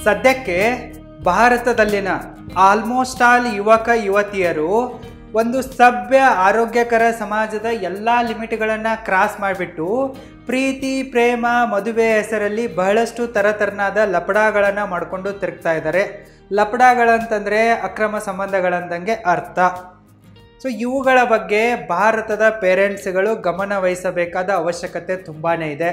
ಸದ್ಯಕ್ಕೆ ಭಾರತದಲ್ಲಿನ almost all ಯುವಕ ಯುವತಿಯರು ಒಂದು ಸಭ್ಯ ಆರೋಗ್ಯಕರ ಸಮಾಜದ ಎಲ್ಲ ಲಿಮಿಟ್ಗಳನ್ನು ಕ್ರಾಸ್ ಮಾಡಿಬಿಟ್ಟು ಪ್ರೀತಿ ಪ್ರೇಮ ಮದುವೆ ಹೆಸರಲ್ಲಿ ಬಹಳಷ್ಟು ತರತರನಾದ ಲಪಡಾಗಳನ್ನು ಮಾಡಿಕೊಂಡು ತಿರುಗ್ತಾ ಇದ್ದಾರೆ. ಲಪಡಾಗಳಂತಂದರೆ ಅಕ್ರಮ ಸಂಬಂಧಗಳಂದಂಗೆ ಅರ್ಥ. ಸೊ ಇವುಗಳ ಬಗ್ಗೆ ಭಾರತದ ಪೇರೆಂಟ್ಸ್ಗಳು ಗಮನ ವಹಿಸಬೇಕಾದ ಅವಶ್ಯಕತೆ ತುಂಬಾ ಇದೆ.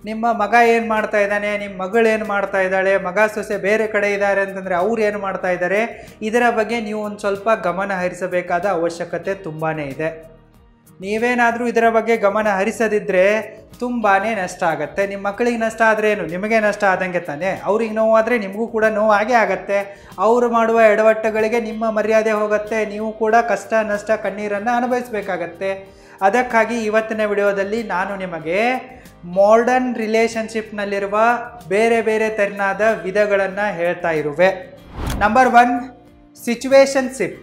ನಿಮ್ಮ ಮಗ ಏನು ಮಾಡ್ತಾ ಇದ್ದಾನೆ, ನಿಮ್ಮ ಮಗಳು ಏನು ಮಾಡ್ತಾ ಇದ್ದಾಳೆ, ಮಗ ಸೊಸೆ ಬೇರೆ ಕಡೆ ಇದ್ದಾರೆ ಅಂತಂದರೆ ಅವ್ರು ಏನು ಮಾಡ್ತಾ ಇದ್ದಾರೆ, ಇದರ ಬಗ್ಗೆ ನೀವು ಒಂದು ಸ್ವಲ್ಪ ಗಮನ ಹರಿಸಬೇಕಾದ ಅವಶ್ಯಕತೆ ತುಂಬಾ ಇದೆ. ನೀವೇನಾದರೂ ಇದರ ಬಗ್ಗೆ ಗಮನ ಹರಿಸದಿದ್ದರೆ ತುಂಬಾ ನಷ್ಟ ಆಗುತ್ತೆ. ನಿಮ್ಮ ಮಕ್ಕಳಿಗೆ ನಷ್ಟ ಆದರೆ ಏನು, ನಿಮಗೆ ನಷ್ಟ ಆದಂಗೆ ತಾನೆ. ಅವ್ರಿಗೆ ನೋವಾದರೆ ನಿಮಗೂ ಕೂಡ ನೋವು ಆಗೇ ಆಗುತ್ತೆ. ಅವರು ಮಾಡುವ ಎಡವಟ್ಟುಗಳಿಗೆ ನಿಮ್ಮ ಮರ್ಯಾದೆ ಹೋಗುತ್ತೆ. ನೀವು ಕೂಡ ಕಷ್ಟ ನಷ್ಟ ಕಣ್ಣೀರನ್ನು ಅನುಭವಿಸಬೇಕಾಗತ್ತೆ. ಅದಕ್ಕಾಗಿ ಇವತ್ತಿನ ವಿಡಿಯೋದಲ್ಲಿ ನಾನು ನಿಮಗೆ ಮಾಡರ್ನ್ ರಿಲೇಷನ್ಶಿಪ್ನಲ್ಲಿರುವ ಬೇರೆ ಬೇರೆ ತೆರನಾದ ವಿಧಗಳನ್ನು ಹೇಳ್ತಾ ಇರುವೆ. ನಂಬರ್ 1, ಸಿಚುವೇಶನ್ಶಿಪ್.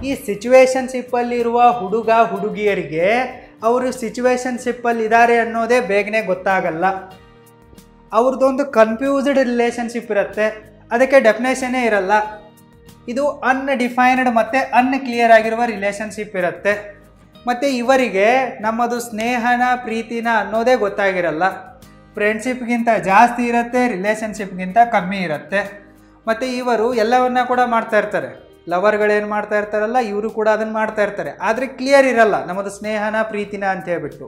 ಈ ಸಿಚುವೇಶನ್ಶಿಪ್ಪಲ್ಲಿರುವ ಹುಡುಗ ಹುಡುಗಿಯರಿಗೆ ಅವರು ಸಿಚುವೇಶನ್ಶಿಪ್ಪಲ್ಲಿ ಇದ್ದಾರೆ ಅನ್ನೋದೇ ಬೇಗನೆ ಗೊತ್ತಾಗಲ್ಲ. ಅವ್ರದ್ದೊಂದು ಕನ್ಫ್ಯೂಸ್ಡ್ ರಿಲೇಷನ್ಶಿಪ್ ಇರುತ್ತೆ, ಅದಕ್ಕೆ ಡೆಫಿನೇಷನ್ನೇ ಇರಲ್ಲ. ಇದು ಅನ್ಡಿಫೈನ್ಡ್ ಮತ್ತು ಅನ್ಕ್ಲಿಯರ್ ಆಗಿರುವ ರಿಲೇಷನ್ಶಿಪ್ ಇರುತ್ತೆ. ಮತ್ತು ಇವರಿಗೆ ನಮ್ಮದು ಸ್ನೇಹನ ಪ್ರೀತಿನ ಅನ್ನೋದೇ ಗೊತ್ತಾಗಿರಲ್ಲ. ಫ್ರೆಂಡ್ಶಿಪ್ಗಿಂತ ಜಾಸ್ತಿ ಇರುತ್ತೆ, ರಿಲೇಷನ್ಶಿಪ್ಗಿಂತ ಕಮ್ಮಿ ಇರುತ್ತೆ. ಮತ್ತು ಇವರು ಎಲ್ಲವನ್ನ ಕೂಡ ಮಾಡ್ತಾ ಇರ್ತಾರೆ. ಲವರ್ಗಳೇನು ಮಾಡ್ತಾ ಇರ್ತಾರಲ್ಲ, ಇವರು ಕೂಡ ಅದನ್ನು ಮಾಡ್ತಾ ಇರ್ತಾರೆ. ಆದರೆ ಕ್ಲಿಯರ್ ಇರಲ್ಲ ನಮ್ಮದು ಸ್ನೇಹನ ಪ್ರೀತಿನ ಅಂತ ಹೇಳ್ಬಿಟ್ಟು.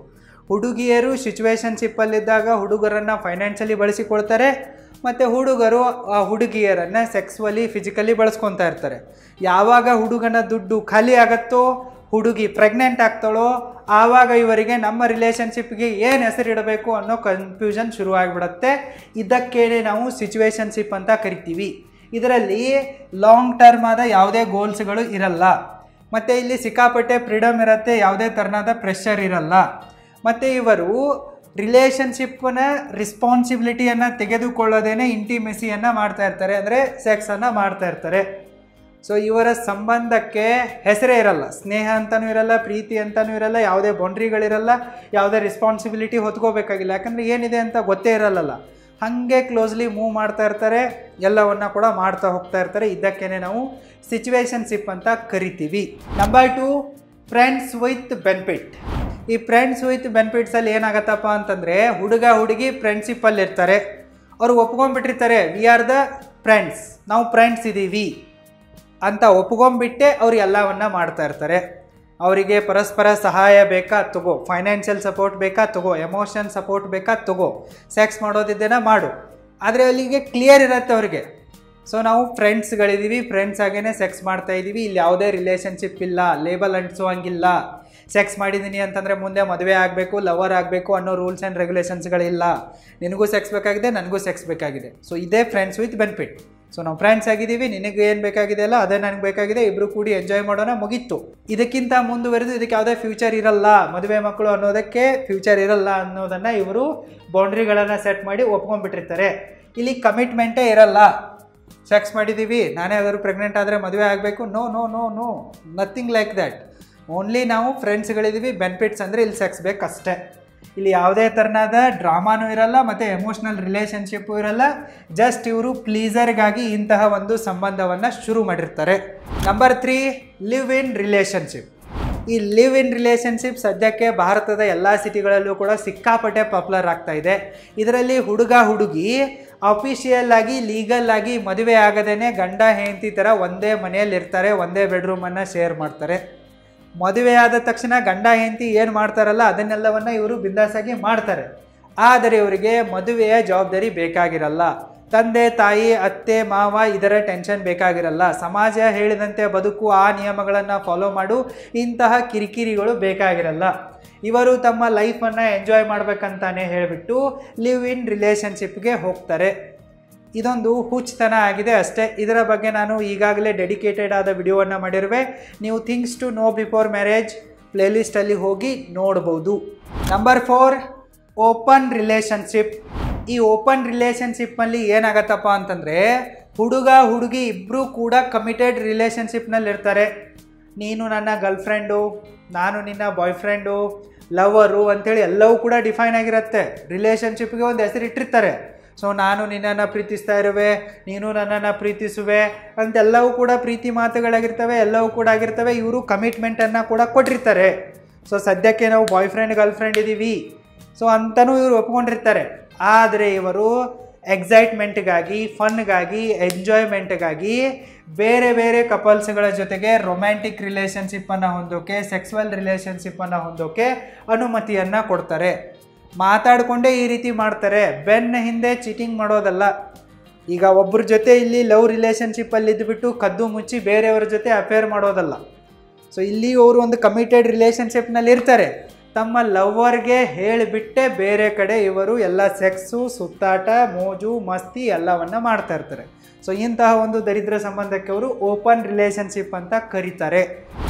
ಹುಡುಗಿಯರು ಸಿಚುವೇಶನ್ಶಿಪ್ಪಲ್ಲಿದ್ದಾಗ ಹುಡುಗರನ್ನು ಫೈನಾನ್ಷಿಯಲಿ ಬಳಸಿಕೊಳ್ತಾರೆ, ಮತ್ತು ಹುಡುಗರು ಆ ಹುಡುಗಿಯರನ್ನು ಸೆಕ್ಸುವಲಿ ಫಿಸಿಕಲಿ ಬಳಸ್ಕೊತಾ ಇರ್ತಾರೆ. ಯಾವಾಗ ಹುಡುಗನ ದುಡ್ಡು ಖಾಲಿ ಆಗತ್ತೋ, ಹುಡುಗಿ ಪ್ರೆಗ್ನೆಂಟ್ ಆಗ್ತಾಳೋ, ಆವಾಗ ಇವರಿಗೆ ನಮ್ಮ ರಿಲೇಷನ್ಶಿಪ್ಗೆ ಏನು ಹೆಸರಿಡಬೇಕು ಅನ್ನೋ ಕನ್ಫ್ಯೂಷನ್ ಶುರುವಾಗಿಬಿಡುತ್ತೆ. ಇದಕ್ಕೇನೆ ನಾವು ಸಿಚುವೇಶನ್ಶಿಪ್ ಅಂತ ಕರಿತೀವಿ. ಇದರಲ್ಲಿ ಲಾಂಗ್ ಟರ್ಮ್ ಆದ ಯಾವುದೇ ಗೋಲ್ಸ್ಗಳು ಇರಲ್ಲ. ಮತ್ತು ಇಲ್ಲಿ ಸಿಕ್ಕಾಪಟ್ಟೆ ಫ್ರೀಡಮ್ ಇರುತ್ತೆ, ಯಾವುದೇ ಥರನಾದ ಪ್ರೆಷರ್ ಇರಲ್ಲ. ಮತ್ತು ಇವರು ರಿಲೇಷನ್ಶಿಪ್ನ ರೆಸ್ಪಾನ್ಸಿಬಿಲಿಟಿಯನ್ನು ತೆಗೆದುಕೊಳ್ಳೋದೇನೆ ಇಂಟಿಮೆಸಿಯನ್ನು ಮಾಡ್ತಾ ಇರ್ತಾರೆ, ಅಂದರೆ ಸೆಕ್ಸನ್ನು ಮಾಡ್ತಾ ಇರ್ತಾರೆ. ಸೊ ಇವರ ಸಂಬಂಧಕ್ಕೆ ಹೆಸರೇ ಇರಲ್ಲ, ಸ್ನೇಹ ಅಂತಲೂ ಇರಲ್ಲ, ಪ್ರೀತಿ ಅಂತಲೂ ಇರಲ್ಲ, ಯಾವುದೇ ಬೌಂಡ್ರಿಗಳಿರಲ್ಲ, ಯಾವುದೇ ರೆಸ್ಪಾನ್ಸಿಬಿಲಿಟಿ ಹೊತ್ಕೋಬೇಕಾಗಿಲ್ಲ. ಯಾಕಂದರೆ ಏನಿದೆ ಅಂತ ಗೊತ್ತೇ ಇರಲ್ಲ. ಹಾಗೆ ಕ್ಲೋಸ್ಲಿ ಮೂವ್ ಮಾಡ್ತಾ ಇರ್ತಾರೆ, ಎಲ್ಲವನ್ನ ಕೂಡ ಮಾಡ್ತಾ ಹೋಗ್ತಾ ಇರ್ತಾರೆ. ಇದಕ್ಕೇನೆ ನಾವು ಸಿಚುವೇಶನ್ಶಿಪ್ ಅಂತ ಕರಿತೀವಿ. Number 2, friends with benefit. ಈ ಫ್ರೆಂಡ್ಸ್ ವಿತ್ ಬೆನಿಫಿಟ್ಸಲ್ಲಿ ಏನಾಗತ್ತಪ್ಪ ಅಂತಂದರೆ, ಹುಡುಗ ಹುಡುಗಿ ಫ್ರೆಂಡ್ಶಿಪ್ಪಲ್ಲಿ ಇರ್ತಾರೆ. ಅವರು ಒಪ್ಕೊಂಡ್ಬಿಟ್ಟಿರ್ತಾರೆ, ವಿ ಆರ್ ದ ಫ್ರೆಂಡ್ಸ್, ನಾವು ಫ್ರೆಂಡ್ಸ್ ಇದ್ದೀವಿ ಅಂತ ಒಪ್ಕೊಂಡ್ಬಿಟ್ಟೆ ಅವ್ರು ಎಲ್ಲವನ್ನ ಮಾಡ್ತಾ ಇರ್ತಾರೆ. ಅವರಿಗೆ ಪರಸ್ಪರ ಸಹಾಯ ಬೇಕಾ ತಗೋ, ಫೈನಾನ್ಷಿಯಲ್ ಸಪೋರ್ಟ್ ಬೇಕಾ ತಗೋ, ಎಮೋಷನ್ ಸಪೋರ್ಟ್ ಬೇಕಾ ತಗೋ, ಸೆಕ್ಸ್ ಮಾಡೋದಿದ್ದೇನ ಮಾಡು. ಆದರೆ ಅಲ್ಲಿಗೆ ಕ್ಲಿಯರ್ ಇರುತ್ತೆ ಅವ್ರಿಗೆ. ಸೊ ನಾವು ಫ್ರೆಂಡ್ಸ್ಗಳಿದ್ದೀವಿ, ಫ್ರೆಂಡ್ಸ್ ಆಗೇ ಸೆಕ್ಸ್ ಮಾಡ್ತಾ ಇದ್ದೀವಿ, ಇಲ್ಲಿ ಯಾವುದೇ ರಿಲೇಷನ್ಶಿಪ್ ಇಲ್ಲ, ಲೇಬಲ್ ಅಂಟಿಸೋಂಗಿಲ್ಲ. ಸೆಕ್ಸ್ ಮಾಡಿದ್ದೀನಿ ಅಂತಂದರೆ ಮುಂದೆ ಮದುವೆ ಆಗಬೇಕು, ಲವರ್ ಆಗಬೇಕು ಅನ್ನೋ ರೂಲ್ಸ್ ಆ್ಯಂಡ್ ರೆಗ್ಯುಲೇಷನ್ಸ್ಗಳಿಲ್ಲ. ನಿನಗೂ ಸೆಕ್ಸ್ ಬೇಕಾಗಿದೆ, ನನಗೂ ಸೆಕ್ಸ್ ಬೇಕಾಗಿದೆ. ಸೊ ಇದೇ ಫ್ರೆಂಡ್ಸ್ ವಿತ್ ಬೆನಿಫಿಟ್. ಸೊ ನಾವು ಫ್ರೆಂಡ್ಸ್ ಆಗಿದ್ದೀವಿ, ನಿನಗೆ ಏನು ಬೇಕಾಗಿದೆ ಅಲ್ಲ ಅದೇ ನನಗೆ ಬೇಕಾಗಿದೆ, ಇಬ್ಬರು ಕೂಡಿ ಎಂಜಾಯ್ ಮಾಡೋಣ, ಮುಗೀತು. ಇದಕ್ಕಿಂತ ಮುಂದುವರೆದು ಇದಕ್ಕೆ ಯಾವುದೇ ಫ್ಯೂಚರ್ ಇರಲ್ಲ, ಮದುವೆ ಮಕ್ಕಳು ಅನ್ನೋದಕ್ಕೆ ಫ್ಯೂಚರ್ ಇರಲ್ಲ ಅನ್ನೋದನ್ನು ಇವರು ಬೌಂಡ್ರಿಗಳನ್ನು ಸೆಟ್ ಮಾಡಿ ಒಪ್ಕೊಂಡ್ಬಿಟ್ಟಿರ್ತಾರೆ. ಇಲ್ಲಿ ಕಮಿಟ್ಮೆಂಟೇ ಇರಲ್ಲ. ಸೆಕ್ಸ್ ಮಾಡಿದ್ದೀವಿ, ನಾನೇ ಯಾವ್ದಾದ್ರು ಪ್ರೆಗ್ನೆಂಟ್ ಆದರೆ ಮದುವೆ ಆಗಬೇಕು, no no no no, nothing like that. Only ನಾವು ಫ್ರೆಂಡ್ಸ್ಗಳಿದ್ದೀವಿ, ಬೆನಿಫಿಟ್ಸ್ ಅಂದರೆ ಇಲ್ಲಿ ಸೆಕ್ಸ್ ಬೇಕಷ್ಟೇ. ಇಲ್ಲಿ ಯಾವುದೇ ಥರನಾದ ಡ್ರಾಮಾನೂ ಇರಲ್ಲ ಮತ್ತು ಎಮೋಷ್ನಲ್ ರಿಲೇಷನ್ಶಿಪ್ಪು ಇರಲ್ಲ. ಜಸ್ಟ್ ಇವರು ಪ್ಲೀಸರ್ಗಾಗಿ ಇಂತಹ ಒಂದು ಸಂಬಂಧವನ್ನು ಶುರು ಮಾಡಿರ್ತಾರೆ. Number 3, live in relationship. ಈ ಲಿವ್ ಇನ್ ರಿಲೇಷನ್ಶಿಪ್ ಸದ್ಯಕ್ಕೆ ಭಾರತದ ಎಲ್ಲ ಸಿಟಿಗಳಲ್ಲೂ ಕೂಡ ಸಿಕ್ಕಾಪಟ್ಟೆ ಪಾಪ್ಯುಲರ್ ಆಗ್ತಾ ಇದೆ. ಇದರಲ್ಲಿ ಹುಡುಗ ಹುಡುಗಿ ಅಫಿಷಿಯಲ್ ಆಗಿ ಲೀಗಲ್ ಆಗಿ ಮದುವೆ ಆಗದೇನೆ ಗಂಡ ಹೆಂಡತಿ ಥರ ಒಂದೇ ಮನೆಯಲ್ಲಿ ಇರ್ತಾರೆ, ಒಂದೇ ಬೆಡ್ರೂಮನ್ನು ಶೇರ್ ಮಾಡ್ತಾರೆ. ಮದುವೆ ಆದ ತಕ್ಷಣ ಗಂಡ ಹೆಂಡತಿ ಏನು ಮಾಡ್ತಾರಲ್ಲ ಅದನ್ನೆಲ್ಲವನ್ನು ಇವರು ಬಿಂದಾಸಾಗಿ ಮಾಡ್ತಾರೆ. ಆದರೆ ಇವರಿಗೆ ಮದುವೆಯ ಜವಾಬ್ದಾರಿ ಬೇಕಾಗಿರಲ್ಲ. ತಂದೆ ತಾಯಿ ಅತ್ತೆ ಮಾವ ಇದರ ಟೆನ್ಷನ್ ಬೇಕಾಗಿರಲ್ಲ. ಸಮಾಜ ಹೇಳಿದಂತೆ ಬದುಕು, ಆ ನಿಯಮಗಳನ್ನು ಫಾಲೋ ಮಾಡು, ಇಂತಹ ಕಿರಿಕಿರಿಗಳು ಬೇಕಾಗಿರಲ್ಲ. ಇವರು ತಮ್ಮ ಲೈಫನ್ನು ಎಂಜಾಯ್ ಮಾಡಬೇಕಂತಾನೆ ಹೇಳಿಬಿಟ್ಟು ಲಿವ್ ಇನ್ ರಿಲೇಷನ್ಶಿಪ್ಗೆ ಹೋಗ್ತಾರೆ. ಇದೊಂದು ಹುಚ್ಚತನ ಆಗಿದೆ ಅಷ್ಟೇ. ಇದರ ಬಗ್ಗೆ ನಾನು ಈಗಾಗಲೇ ಡೆಡಿಕೇಟೆಡ್ ಆದ ವಿಡಿಯೋವನ್ನು ಮಾಡಿರುವೆ. ನೀವು things to know before marriage ಪ್ಲೇಲಿಸ್ಟಲ್ಲಿ ಹೋಗಿ ನೋಡ್ಬೋದು. Number 4, open relationship. ಈ ಓಪನ್ ರಿಲೇಷನ್ಶಿಪ್ಪಲ್ಲಿ ಏನಾಗತ್ತಪ್ಪ ಅಂತಂದರೆ, ಹುಡುಗ ಹುಡುಗಿ ಇಬ್ಬರೂ ಕೂಡ ಕಮಿಟೆಡ್ ರಿಲೇಷನ್ಶಿಪ್ನಲ್ಲಿ ಇರ್ತಾರೆ. ನೀನು ನನ್ನ ಗರ್ಲ್ಫ್ರೆಂಡು, ನಾನು ನಿನ್ನ ಬಾಯ್ ಫ್ರೆಂಡು, ಲವರು ಅಂಥೇಳಿ ಎಲ್ಲವೂ ಕೂಡ ಡಿಫೈನ್ ಆಗಿರುತ್ತೆ. ರಿಲೇಷನ್ಶಿಪ್ಗೆ ಒಂದು ಹೆಸರು ಇಟ್ಟಿರ್ತಾರೆ. ಸೊ ನಾನು ನಿನ್ನನ್ನು ಪ್ರೀತಿಸ್ತಾ ಇರುವೆ, ನೀನು ನನ್ನನ್ನು ಪ್ರೀತಿಸುವೆ ಅಂತೆಲ್ಲವೂ ಕೂಡ ಪ್ರೀತಿ ಮಾತುಗಳಾಗಿರ್ತವೆ, ಎಲ್ಲವೂ ಕೂಡ ಆಗಿರ್ತವೆ. ಇವರು ಕಮಿಟ್ಮೆಂಟನ್ನು ಕೂಡ ಕೊಟ್ಟಿರ್ತಾರೆ. ಸೊ ಸದ್ಯಕ್ಕೆ ನಾವು ಬಾಯ್ ಫ್ರೆಂಡ್ ಗರ್ಲ್ ಫ್ರೆಂಡ್ ಇದ್ದೀವಿ ಸೊ ಅಂತಲೂ ಇವರು ಒಪ್ಕೊಂಡಿರ್ತಾರೆ. ಆದರೆ ಇವರು ಎಕ್ಸೈಟ್ಮೆಂಟ್ಗಾಗಿ, ಫನ್ಗಾಗಿ, ಎಂಜಾಯ್ಮೆಂಟ್ಗಾಗಿ ಬೇರೆ ಬೇರೆ ಕಪಲ್ಸ್ಗಳ ಜೊತೆಗೆ ರೊಮ್ಯಾಂಟಿಕ್ ರಿಲೇಷನ್ಶಿಪ್ಪನ್ನು ಹೊಂದೋಕೆ, ಸೆಕ್ಸುವಲ್ ರಿಲೇಷನ್ಶಿಪ್ಪನ್ನು ಹೊಂದೋಕೆ ಅನುಮತಿಯನ್ನು ಕೊಡ್ತಾರೆ. ಮಾತಾಡಿಕೊಂಡೇ ಈ ರೀತಿ ಮಾಡ್ತಾರೆ, ಬೆನ್ನ ಹಿಂದೆ ಚೀಟಿಂಗ್ ಮಾಡೋದಲ್ಲ. ಈಗ ಒಬ್ಬರ ಜೊತೆ ಇಲ್ಲಿ ಲವ್ ರಿಲೇಷನ್ಶಿಪ್ಪಲ್ಲಿ ಇದ್ದುಬಿಟ್ಟು ಕದ್ದು ಮುಚ್ಚಿ ಬೇರೆಯವ್ರ ಜೊತೆ ಅಫೇರ್ ಮಾಡೋದಲ್ಲ. ಸೊ ಇಲ್ಲಿ ಅವರು ಒಂದು ಕಮಿಟೆಡ್ ರಿಲೇಷನ್ಶಿಪ್ನಲ್ಲಿ ಇರ್ತಾರೆ. ತಮ್ಮ ಲವ್ವರ್ಗೆ ಹೇಳಿಬಿಟ್ಟೆ ಬೇರೆ ಕಡೆ ಇವರು ಎಲ್ಲ ಸೆಕ್ಸು, ಸುತ್ತಾಟ, ಮೋಜು, ಮಸ್ತಿ ಎಲ್ಲವನ್ನು ಮಾಡ್ತಾ ಇರ್ತಾರೆ. ಸೊ ಇಂತಹ ಒಂದು ದರಿದ್ರ ಸಂಬಂಧಕ್ಕೆ ಅವರು ಓಪನ್ ರಿಲೇಷನ್ಶಿಪ್ ಅಂತ ಕರೀತಾರೆ.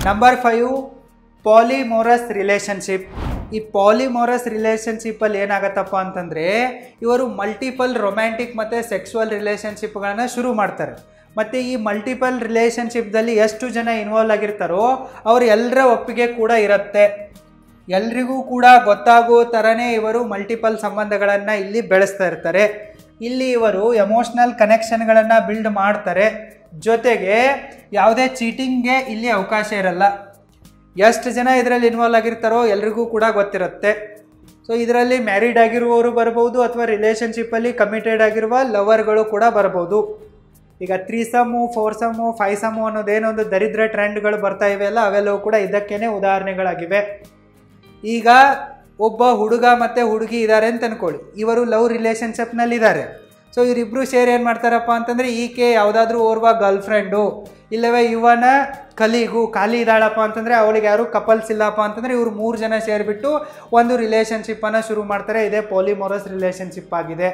Number 5, polyamorous relationship. ಈ ಪಾಲಿಮೋರಸ್ ರಿಲೇಷನ್ಶಿಪ್ಪಲ್ಲಿ ಏನಾಗತ್ತಪ್ಪ ಅಂತಂದರೆ ಇವರು ಮಲ್ಟಿಪಲ್ ರೊಮ್ಯಾಂಟಿಕ್ ಮತ್ತು ಸೆಕ್ಸುವಲ್ ರಿಲೇಷನ್ಶಿಪ್ಗಳನ್ನು ಶುರು ಮಾಡ್ತಾರೆ. ಮತ್ತು ಈ ಮಲ್ಟಿಪಲ್ ರಿಲೇಷನ್ಶಿಪ್ದಲ್ಲಿ ಎಷ್ಟು ಜನ ಇನ್ವಾಲ್ವ್ ಆಗಿರ್ತಾರೋ ಅವ್ರ ಎಲ್ಲರ ಒಪ್ಪಿಗೆ ಕೂಡ ಇರುತ್ತೆ. ಎಲ್ರಿಗೂ ಕೂಡ ಗೊತ್ತಾಗೋ ಥರನೇ ಇವರು ಮಲ್ಟಿಪಲ್ ಸಂಬಂಧಗಳನ್ನು ಇಲ್ಲಿ ಬೆಳೆಸ್ತಾ ಇರ್ತಾರೆ. ಇಲ್ಲಿ ಇವರು ಎಮೋಷ್ನಲ್ ಕನೆಕ್ಷನ್ಗಳನ್ನು ಬಿಲ್ಡ್ ಮಾಡ್ತಾರೆ. ಜೊತೆಗೆ ಯಾವುದೇ ಚೀಟಿಂಗ್ಗೆ ಇಲ್ಲಿ ಅವಕಾಶ ಇರಲ್ಲ. ಎಷ್ಟು ಜನ ಇದರಲ್ಲಿ ಇನ್ವಾಲ್ವ್ ಆಗಿರ್ತಾರೋ ಎಲ್ರಿಗೂ ಕೂಡ ಗೊತ್ತಿರುತ್ತೆ. ಸೊ ಇದರಲ್ಲಿ ಮ್ಯಾರಿಡ್ ಆಗಿರುವವರು ಬರ್ಬೋದು, ಅಥವಾ ರಿಲೇಷನ್ಶಿಪ್ಪಲ್ಲಿ ಕಮಿಟೆಡ್ ಆಗಿರುವ ಲವರ್ಗಳು ಕೂಡ ಬರ್ಬೋದು. ಈಗ 3ಸಮ್ಮು, 4ಸಮ್ಮು, 5ಸಮ್ಮು ಅನ್ನೋದೇನೊಂದು ದರಿದ್ರ ಟ್ರೆಂಡ್ಗಳು ಬರ್ತಾ ಇವೆಯಲ್ಲ, ಅವೆಲ್ಲವೂ ಕೂಡ ಇದಕ್ಕೇ ಉದಾಹರಣೆಗಳಾಗಿವೆ. ಈಗ ಒಬ್ಬ ಹುಡುಗ ಮತ್ತು ಹುಡುಗಿ ಇದ್ದಾರೆ ಅಂತ ಅಂದ್ಕೊಳ್ಳಿ, ಇವರು ಲವ್ ರಿಲೇಷನ್ಶಿಪ್ನಲ್ಲಿದ್ದಾರೆ. ಸೊ ಇವರಿಬ್ಬರು ಸೇರಿ ಏನು ಮಾಡ್ತಾರಪ್ಪ ಅಂತಂದರೆ, ಈಕೆ ಯಾವುದಾದ್ರೂ ಓರ್ವ ಗರ್ಲ್ ಫ್ರೆಂಡು ಇಲ್ಲವೇ ಇವನ ಕಲೀಗು ಖಾಲಿ ಇದ್ದಾಳಪ್ಪ ಅಂತಂದರೆ, ಅವಳಿಗೆ ಯಾರು ಕಪಲ್ಸ್ ಇಲ್ಲಪ್ಪ ಅಂತಂದರೆ ಇವರು 3 ಜನ ಸೇರಿಬಿಟ್ಟು ಒಂದು ರಿಲೇಷನ್ಶಿಪ್ಪನ್ನು ಶುರು ಮಾಡ್ತಾರೆ. ಇದೇ ಪಾಲಿಮೋರಸ್ ರಿಲೇಷನ್ಶಿಪ್ ಆಗಿದೆ.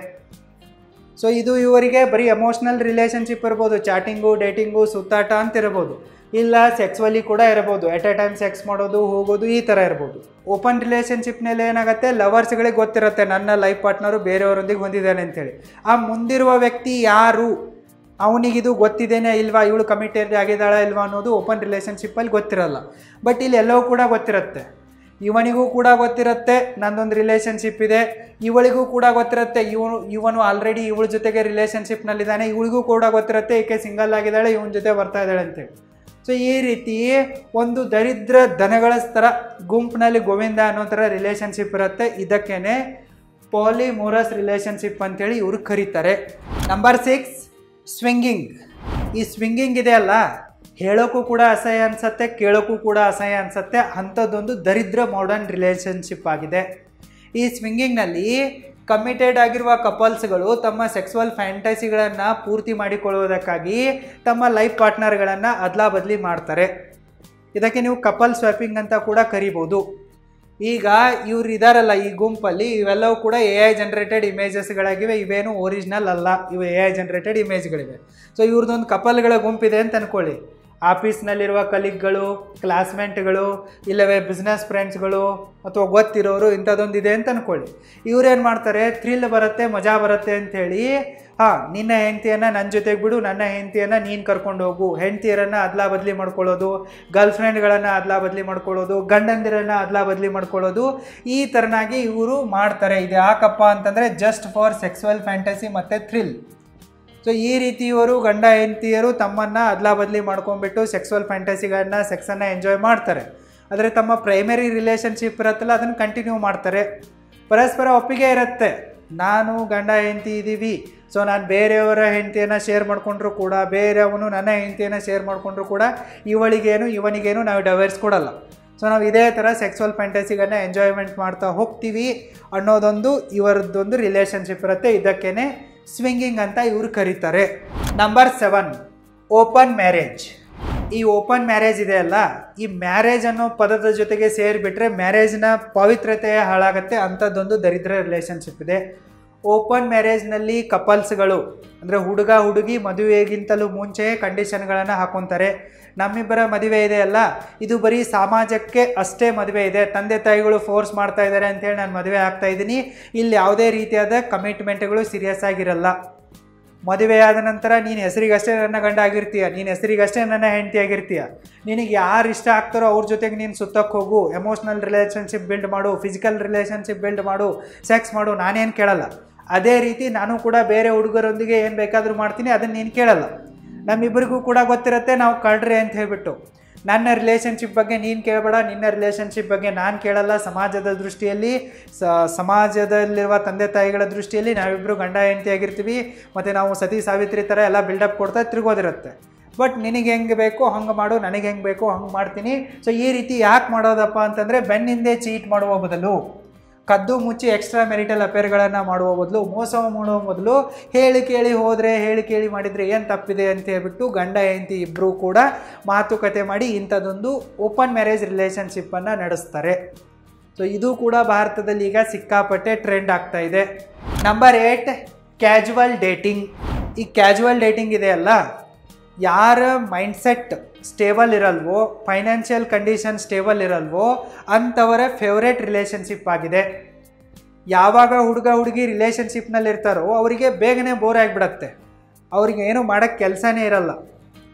ಸೊ ಇದು ಇವರಿಗೆ ಬರೀ ಎಮೋಷ್ನಲ್ ರಿಲೇಷನ್ಶಿಪ್ ಇರ್ಬೋದು, ಚಾಟಿಂಗು, ಡೇಟಿಂಗು, ಸುತ್ತಾಟ ಅಂತ ಇರ್ಬೋದು, ಇಲ್ಲ ಸೆಕ್ಸ್ವಲಿ ಕೂಡ ಇರ್ಬೋದು, ಎಟ್ ಎ ಟೈಮ್ ಸೆಕ್ಸ್ ಮಾಡೋದು, ಹೋಗೋದು, ಈ ಥರ ಇರ್ಬೋದು. ಓಪನ್ ರಿಲೇಷನ್ಶಿಪ್ನಲ್ಲಿ ಏನಾಗುತ್ತೆ, ಲವರ್ಸ್ಗಳಿಗೆ ಗೊತ್ತಿರುತ್ತೆ ನನ್ನ ಲೈಫ್ ಪಾರ್ಟ್ನರು ಬೇರೆಯವರೊಂದಿಗೆ ಹೊಂದಿದ್ದಾನೆ ಅಂತೇಳಿ. ಆ ಮುಂದಿರುವ ವ್ಯಕ್ತಿ ಯಾರು, ಅವನಿಗಿದು ಗೊತ್ತಿದ್ದೇನೆ ಇಲ್ವಾ, ಇವಳು ಕಮಿಟೆಡ್ ಆಗಿದ್ದಾಳ ಇಲ್ವಾ ಅನ್ನೋದು ಓಪನ್ ರಿಲೇಷನ್ಶಿಪ್ಪಲ್ಲಿ ಗೊತ್ತಿರಲ್ಲ. ಬಟ್ ಇಲ್ಲಿ ಎಲ್ಲವೂ ಕೂಡ ಗೊತ್ತಿರುತ್ತೆ. ಇವನಿಗೂ ಕೂಡ ಗೊತ್ತಿರುತ್ತೆ ನಂದೊಂದು ರಿಲೇಷನ್ಶಿಪ್ ಇದೆ, ಇವಳಿಗೂ ಕೂಡ ಗೊತ್ತಿರುತ್ತೆ ಇವನು ಆಲ್ರೆಡಿ ಇವಳ ಜೊತೆಗೆ ರಿಲೇಷನ್ಶಿಪ್ನಲ್ಲಿದ್ದಾನೆ, ಇವಳಿಗೂ ಕೂಡ ಗೊತ್ತಿರುತ್ತೆ ಈಕೆ ಸಿಂಗಲ್ ಆಗಿದ್ದಾಳೆ, ಇವನ ಜೊತೆ ಬರ್ತಾ ಇದ್ದಾಳೆ ಅಂತೇಳಿ. ಸೊ ಈ ರೀತಿ ಒಂದು ದರಿದ್ರ ದನಗಳ ಥರ ಗುಂಪಿನಲ್ಲಿ ಗೋವಿಂದ ಅನ್ನೋ ಥರ ರಿಲೇಷನ್ಶಿಪ್ ಇರುತ್ತೆ. ಇದಕ್ಕೇ ಪಾಲಿಮೋರಸ್ ರಿಲೇಷನ್ಶಿಪ್ ಅಂತೇಳಿ ಇವರು ಕರೀತಾರೆ. Number 6, swinging. ಈ ಸ್ವಿಂಗಿಂಗ್ ಇದೆ ಅಲ್ಲ, ಹೇಳೋಕ್ಕೂ ಕೂಡ ಅಸಹ್ಯ ಅನಿಸುತ್ತೆ, ಕೇಳೋಕ್ಕೂ ಕೂಡ ಅಸಹ್ಯ ಅನಿಸುತ್ತೆ. ಅಂಥದ್ದೊಂದು ದರಿದ್ರ ಮಾಡರ್ನ್ ರಿಲೇಷನ್ಶಿಪ್ ಆಗಿದೆ. ಈ ಸ್ವಿಂಗಿಂಗ್ನಲ್ಲಿ ಕಮಿಟೆಡ್ ಆಗಿರುವ ಕಪಲ್ಸ್ಗಳು ತಮ್ಮ ಸೆಕ್ಸುವಲ್ ಫ್ಯಾಂಟಸಿಗಳನ್ನು ಪೂರ್ತಿ ಮಾಡಿಕೊಳ್ಳುವುದಕ್ಕಾಗಿ ತಮ್ಮ ಲೈಫ್ ಪಾರ್ಟ್ನರ್ಗಳನ್ನು ಅದ್ಲಾ ಬದಲಿ ಮಾಡ್ತಾರೆ. ಇದಕ್ಕೆ ನೀವು ಕಪಲ್ ಸ್ವಾಪಿಂಗ್ ಅಂತ ಕೂಡ ಕರಿಬೋದು. ಈಗ ಇವ್ರು ಇದಾರಲ್ಲ ಈ ಗುಂಪಲ್ಲಿ, ಇವೆಲ್ಲವೂ ಕೂಡ AI ಜನರೇಟೆಡ್ ಇಮೇಜಸ್ಗಳಾಗಿವೆ. ಇವೇನು ಒರಿಜಿನಲ್ ಅಲ್ಲ, ಇವು AI ಜನರೇಟೆಡ್ ಇಮೇಜ್ಗಳಿವೆ. ಸೊ ಇವ್ರದ್ದೊಂದು ಕಪಲ್ಗಳ ಗುಂಪಿದೆ ಅಂತ ಅಂದ್ಕೊಳ್ಳಿ. ಆಫೀಸ್ನಲ್ಲಿರುವ ಕಲೀಗ್ಗಳು, ಕ್ಲಾಸ್ಮೇಟ್ಗಳು, ಇಲ್ಲವೇ ಬಿಸ್ನೆಸ್ ಫ್ರೆಂಡ್ಸ್ಗಳು, ಅಥವಾ ಗೊತ್ತಿರೋರು, ಇಂಥದ್ದೊಂದು ಇದೆ ಅಂತ ಅಂದ್ಕೊಳ್ಳಿ. ಇವ್ರೇನು ಮಾಡ್ತಾರೆ, ಥ್ರಿಲ್ ಬರುತ್ತೆ, ಮಜಾ ಬರುತ್ತೆ ಅಂಥೇಳಿ, ನಿನ್ನ ಹೆಂಡತಿಯನ್ನು ನನ್ನ ಜೊತೆಗೆ ಬಿಡು, ನನ್ನ ಹೆಂಡತಿಯನ್ನು ನೀನು ಕರ್ಕೊಂಡು ಹೋಗು, ಹೆಂಡತಿಯರನ್ನು ಅದ್ಲಾ ಬದಲಿ ಮಾಡ್ಕೊಳ್ಳೋದು, ಗರ್ಲ್ ಫ್ರೆಂಡ್ಗಳನ್ನು ಅದ್ಲಾ ಬದಲಿ ಮಾಡ್ಕೊಳ್ಳೋದು, ಗಂಡಂದಿರನ್ನು ಅದ್ಲಾ ಬದಲಿ ಮಾಡ್ಕೊಳ್ಳೋದು, ಈ ಥರನಾಗಿ ಇವರು ಮಾಡ್ತಾರೆ. ಇದು ಯಾಕಪ್ಪ ಅಂತಂದರೆ ಜಸ್ಟ್ ಫಾರ್ ಸೆಕ್ಸುವಲ್ ಫ್ಯಾಂಟಸಿ ಮತ್ತು ಥ್ರಿಲ್. ಸೊ ಈ ರೀತಿ ಇವರು ಗಂಡ ಹೆಂಡತಿಯರು ತಮ್ಮನ್ನು ಅದ್ಲಾ ಬದಲಿ ಮಾಡ್ಕೊಂಡ್ಬಿಟ್ಟು ಸೆಕ್ಸುವಲ್ ಫ್ಯಾಂಟಸಿಗಳನ್ನ, ಸೆಕ್ಸನ್ನು ಎಂಜಾಯ್ ಮಾಡ್ತಾರೆ. ಆದರೆ ತಮ್ಮ ಪ್ರೈಮರಿ ರಿಲೇಷನ್ಶಿಪ್ ಇರುತ್ತಲ್ಲ ಅದನ್ನು ಕಂಟಿನ್ಯೂ ಮಾಡ್ತಾರೆ. ಪರಸ್ಪರ ಒಪ್ಪಿಗೆ ಇರುತ್ತೆ, ನಾನು ಗಂಡ ಹೆಂಡತಿ ಇದ್ದೀವಿ, ಸೊ ನಾನು ಬೇರೆಯವರ ಹೆಂಡತಿಯನ್ನು ಶೇರ್ ಮಾಡಿಕೊಂಡ್ರು ಕೂಡ, ಬೇರೆಯವನು ನನ್ನ ಹೆಂಡತಿಯನ್ನು ಶೇರ್ ಮಾಡಿಕೊಂಡ್ರು ಕೂಡ ಇವಳಿಗೇನು ಇವನಿಗೇನು ನಾವು ಡೈವರ್ಸ್ ಕೊಡಲ್ಲ. ಸೊ ನಾವು ಇದೇ ಥರ ಸೆಕ್ಸುವಲ್ ಫ್ಯಾಂಟಸಿಗಳನ್ನ ಎಂಜಾಯ್ಮೆಂಟ್ ಮಾಡ್ತಾ ಹೋಗ್ತೀವಿ ಅನ್ನೋದೊಂದು ಇವರದ್ದೊಂದು ರಿಲೇಷನ್ಶಿಪ್ ಇರುತ್ತೆ. ಇದಕ್ಕೇ ಸ್ವಿಂಗಿಂಗ್ ಅಂತ ಇವರು ಕರೀತಾರೆ. Number 7, open marriage. ಈ ಓಪನ್ ಮ್ಯಾರೇಜ್ ಇದೆ ಅಲ್ಲ, ಈ ಮ್ಯಾರೇಜ್ ಅನ್ನೋ ಪದದ ಜೊತೆಗೆ ಸೇರಿಬಿಟ್ರೆ ಮ್ಯಾರೇಜ್ನ ಪವಿತ್ರತೆ ಹಾಳಾಗುತ್ತೆ. ಅಂಥದ್ದೊಂದು ದರಿದ್ರ ರಿಲೇಷನ್ಶಿಪ್ ಇದೆ. ಓಪನ್ ಮ್ಯಾರೇಜ್ನಲ್ಲಿ ಕಪಲ್ಸ್ಗಳು ಅಂದರೆ ಹುಡುಗ ಹುಡುಗಿ ಮದುವೆಗಿಂತಲೂ ಮುಂಚೆ ಕಂಡೀಷನ್ಗಳನ್ನು ಹಾಕ್ಕೊತಾರೆ. ನಮ್ಮಿಬ್ಬರ ಮದುವೆ ಇದೆ ಅಲ್ಲ, ಇದು ಬರೀ ಸಮಾಜಕ್ಕೆ ಅಷ್ಟೇ ಮದುವೆ ಇದೆ, ತಂದೆ ತಾಯಿಗಳು ಫೋರ್ಸ್ ಮಾಡ್ತಾ ಇದ್ದಾರೆ ಅಂತೇಳಿ ನಾನು ಮದುವೆ ಆಗ್ತಾ ಇದ್ದೀನಿ, ಇಲ್ಲಿ ಯಾವುದೇ ರೀತಿಯಾದ ಕಮಿಟ್ಮೆಂಟ್ಗಳು ಸೀರಿಯಸ್ ಆಗಿರಲ್ಲ. ಮದುವೆಯಾದ ನಂತರ ನೀನು ಹೆಸರಿಗಷ್ಟೇ ನನ್ನ ಗಂಡ ಆಗಿರ್ತೀಯ, ನೀನು ಹೆಸರಿಗಷ್ಟೇ ನನ್ನ ಹೆಂಡತಿ ಆಗಿರ್ತೀಯ, ನಿನಗೆ ಯಾರು ಇಷ್ಟ ಆಗ್ತಾರೋ ಅವ್ರ ಜೊತೆಗೆ ನೀನು ಸುತ್ತಕ್ಕೆ ಹೋಗು, ಎಮೋಷ್ನಲ್ ರಿಲೇಷನ್ಶಿಪ್ ಬಿಲ್ಡ್ ಮಾಡು, ಫಿಸಿಕಲ್ ರಿಲೇಷನ್ಶಿಪ್ ಬಿಲ್ಡ್ ಮಾಡು, ಸೆಕ್ಸ್ ಮಾಡು, ನಾನೇನು ಕೇಳಲ್ಲ. ಅದೇ ರೀತಿ ನಾನು ಕೂಡ ಬೇರೆ ಹುಡುಗರೊಂದಿಗೆ ಏನು ಬೇಕಾದರೂ ಮಾಡ್ತೀನಿ, ಅದನ್ನು ನೀನು ಕೇಳಲ್ಲ. ನಮ್ಮಿಬ್ಬರಿಗೂ ಕೂಡ ಗೊತ್ತಿರುತ್ತೆ ನಾವು ಕಳ್ರೆ ಅಂತ ಹೇಳ್ಬಿಟ್ಟು. ನನ್ನ ರಿಲೇಷನ್ಶಿಪ್ ಬಗ್ಗೆ ನೀನು ಕೇಳಬೇಡ, ನಿನ್ನ ರಿಲೇಷನ್ಶಿಪ್ ಬಗ್ಗೆ ನಾನು ಕೇಳಲ್ಲ. ಸಮಾಜದ ದೃಷ್ಟಿಯಲ್ಲಿ, ಸಮಾಜದಲ್ಲಿರುವ ತಂದೆ ತಾಯಿಗಳ ದೃಷ್ಟಿಯಲ್ಲಿ ನಾವಿಬ್ಬರು ಗಂಡ ಹೆಂಡತಿ ಆಗಿರ್ತೀವಿ, ಮತ್ತು ನಾವು ಸತಿ ಸಾವಿತ್ರಿ ಥರ ಎಲ್ಲ ಬಿಲ್ಡಪ್ ಕೊಡ್ತಾ ತಿರುಗೋದಿರುತ್ತೆ. ಬಟ್ ನಿನಗೆ ಹೆಂಗೆ ಬೇಕೋ ಹಂಗೆ ಮಾಡು, ನನಗೆ ಹೆಂಗೆ ಬೇಕೋ ಹಂಗೆ ಮಾಡ್ತೀನಿ. ಸೊ ಈ ರೀತಿ ಯಾಕೆ ಮಾಡೋದಪ್ಪ ಅಂತಂದರೆ, ಬೆನ್ನಿಂದೆ ಚೀಟ್ ಮಾಡುವ ಬದಲು, ಕದ್ದು ಮುಚ್ಚಿ ಎಕ್ಸ್ಟ್ರಾ ಮೆರಿಟಲ್ ಅಫೇರ್ಗಳನ್ನು ಮಾಡುವ ಬದಲು, ಮೋಸ ಮಾಡುವ ಬದಲು ಹೇಳಿ ಕೇಳಿ ಹೋದರೆ, ಹೇಳಿ ಕೇಳಿ ಮಾಡಿದರೆ ಏನು ತಪ್ಪಿದೆ ಅಂತ ಹೇಳ್ಬಿಟ್ಟು ಗಂಡ ಹೆಂಡತಿ ಇಬ್ಬರೂ ಕೂಡ ಮಾತುಕತೆ ಮಾಡಿ ಇಂಥದ್ದೊಂದು ಓಪನ್ ಮ್ಯಾರೇಜ್ ರಿಲೇಷನ್ಶಿಪ್ಪನ್ನು ನಡೆಸ್ತಾರೆ. ಸೊ ಇದು ಕೂಡ ಭಾರತದಲ್ಲಿ ಈಗ ಸಿಕ್ಕಾಪಟ್ಟೆ ಟ್ರೆಂಡ್ ಆಗ್ತಾ ಇದೆ. Number 8, casual dating. ಈ ಕ್ಯಾಜುವಲ್ ಡೇಟಿಂಗ್ ಇದೆಯಲ್ಲ, ಯಾರ ಮೈಂಡ್ಸೆಟ್ ಸ್ಟೇಬಲ್ ಇರಲ್ವೋ, ಫೈನಾನ್ಷಿಯಲ್ ಕಂಡೀಷನ್ ಸ್ಟೇಬಲ್ ಇರಲ್ವೋ ಅಂಥವರ ಫೇವ್ರೇಟ್ ರಿಲೇಷನ್ಶಿಪ್ ಆಗಿದೆ. ಯಾವಾಗ ಹುಡುಗ ಹುಡುಗಿ ರಿಲೇಷನ್ಶಿಪ್ನಲ್ಲಿ ಇರ್ತಾರೋ ಅವರಿಗೆ ಬೇಗನೆ ಬೋರ್ ಆಗಿಬಿಡತ್ತೆ, ಅವ್ರಿಗೆ ಏನೂ ಮಾಡೋಕ್ಕೆ ಕೆಲಸನೇ ಇರಲ್ಲ.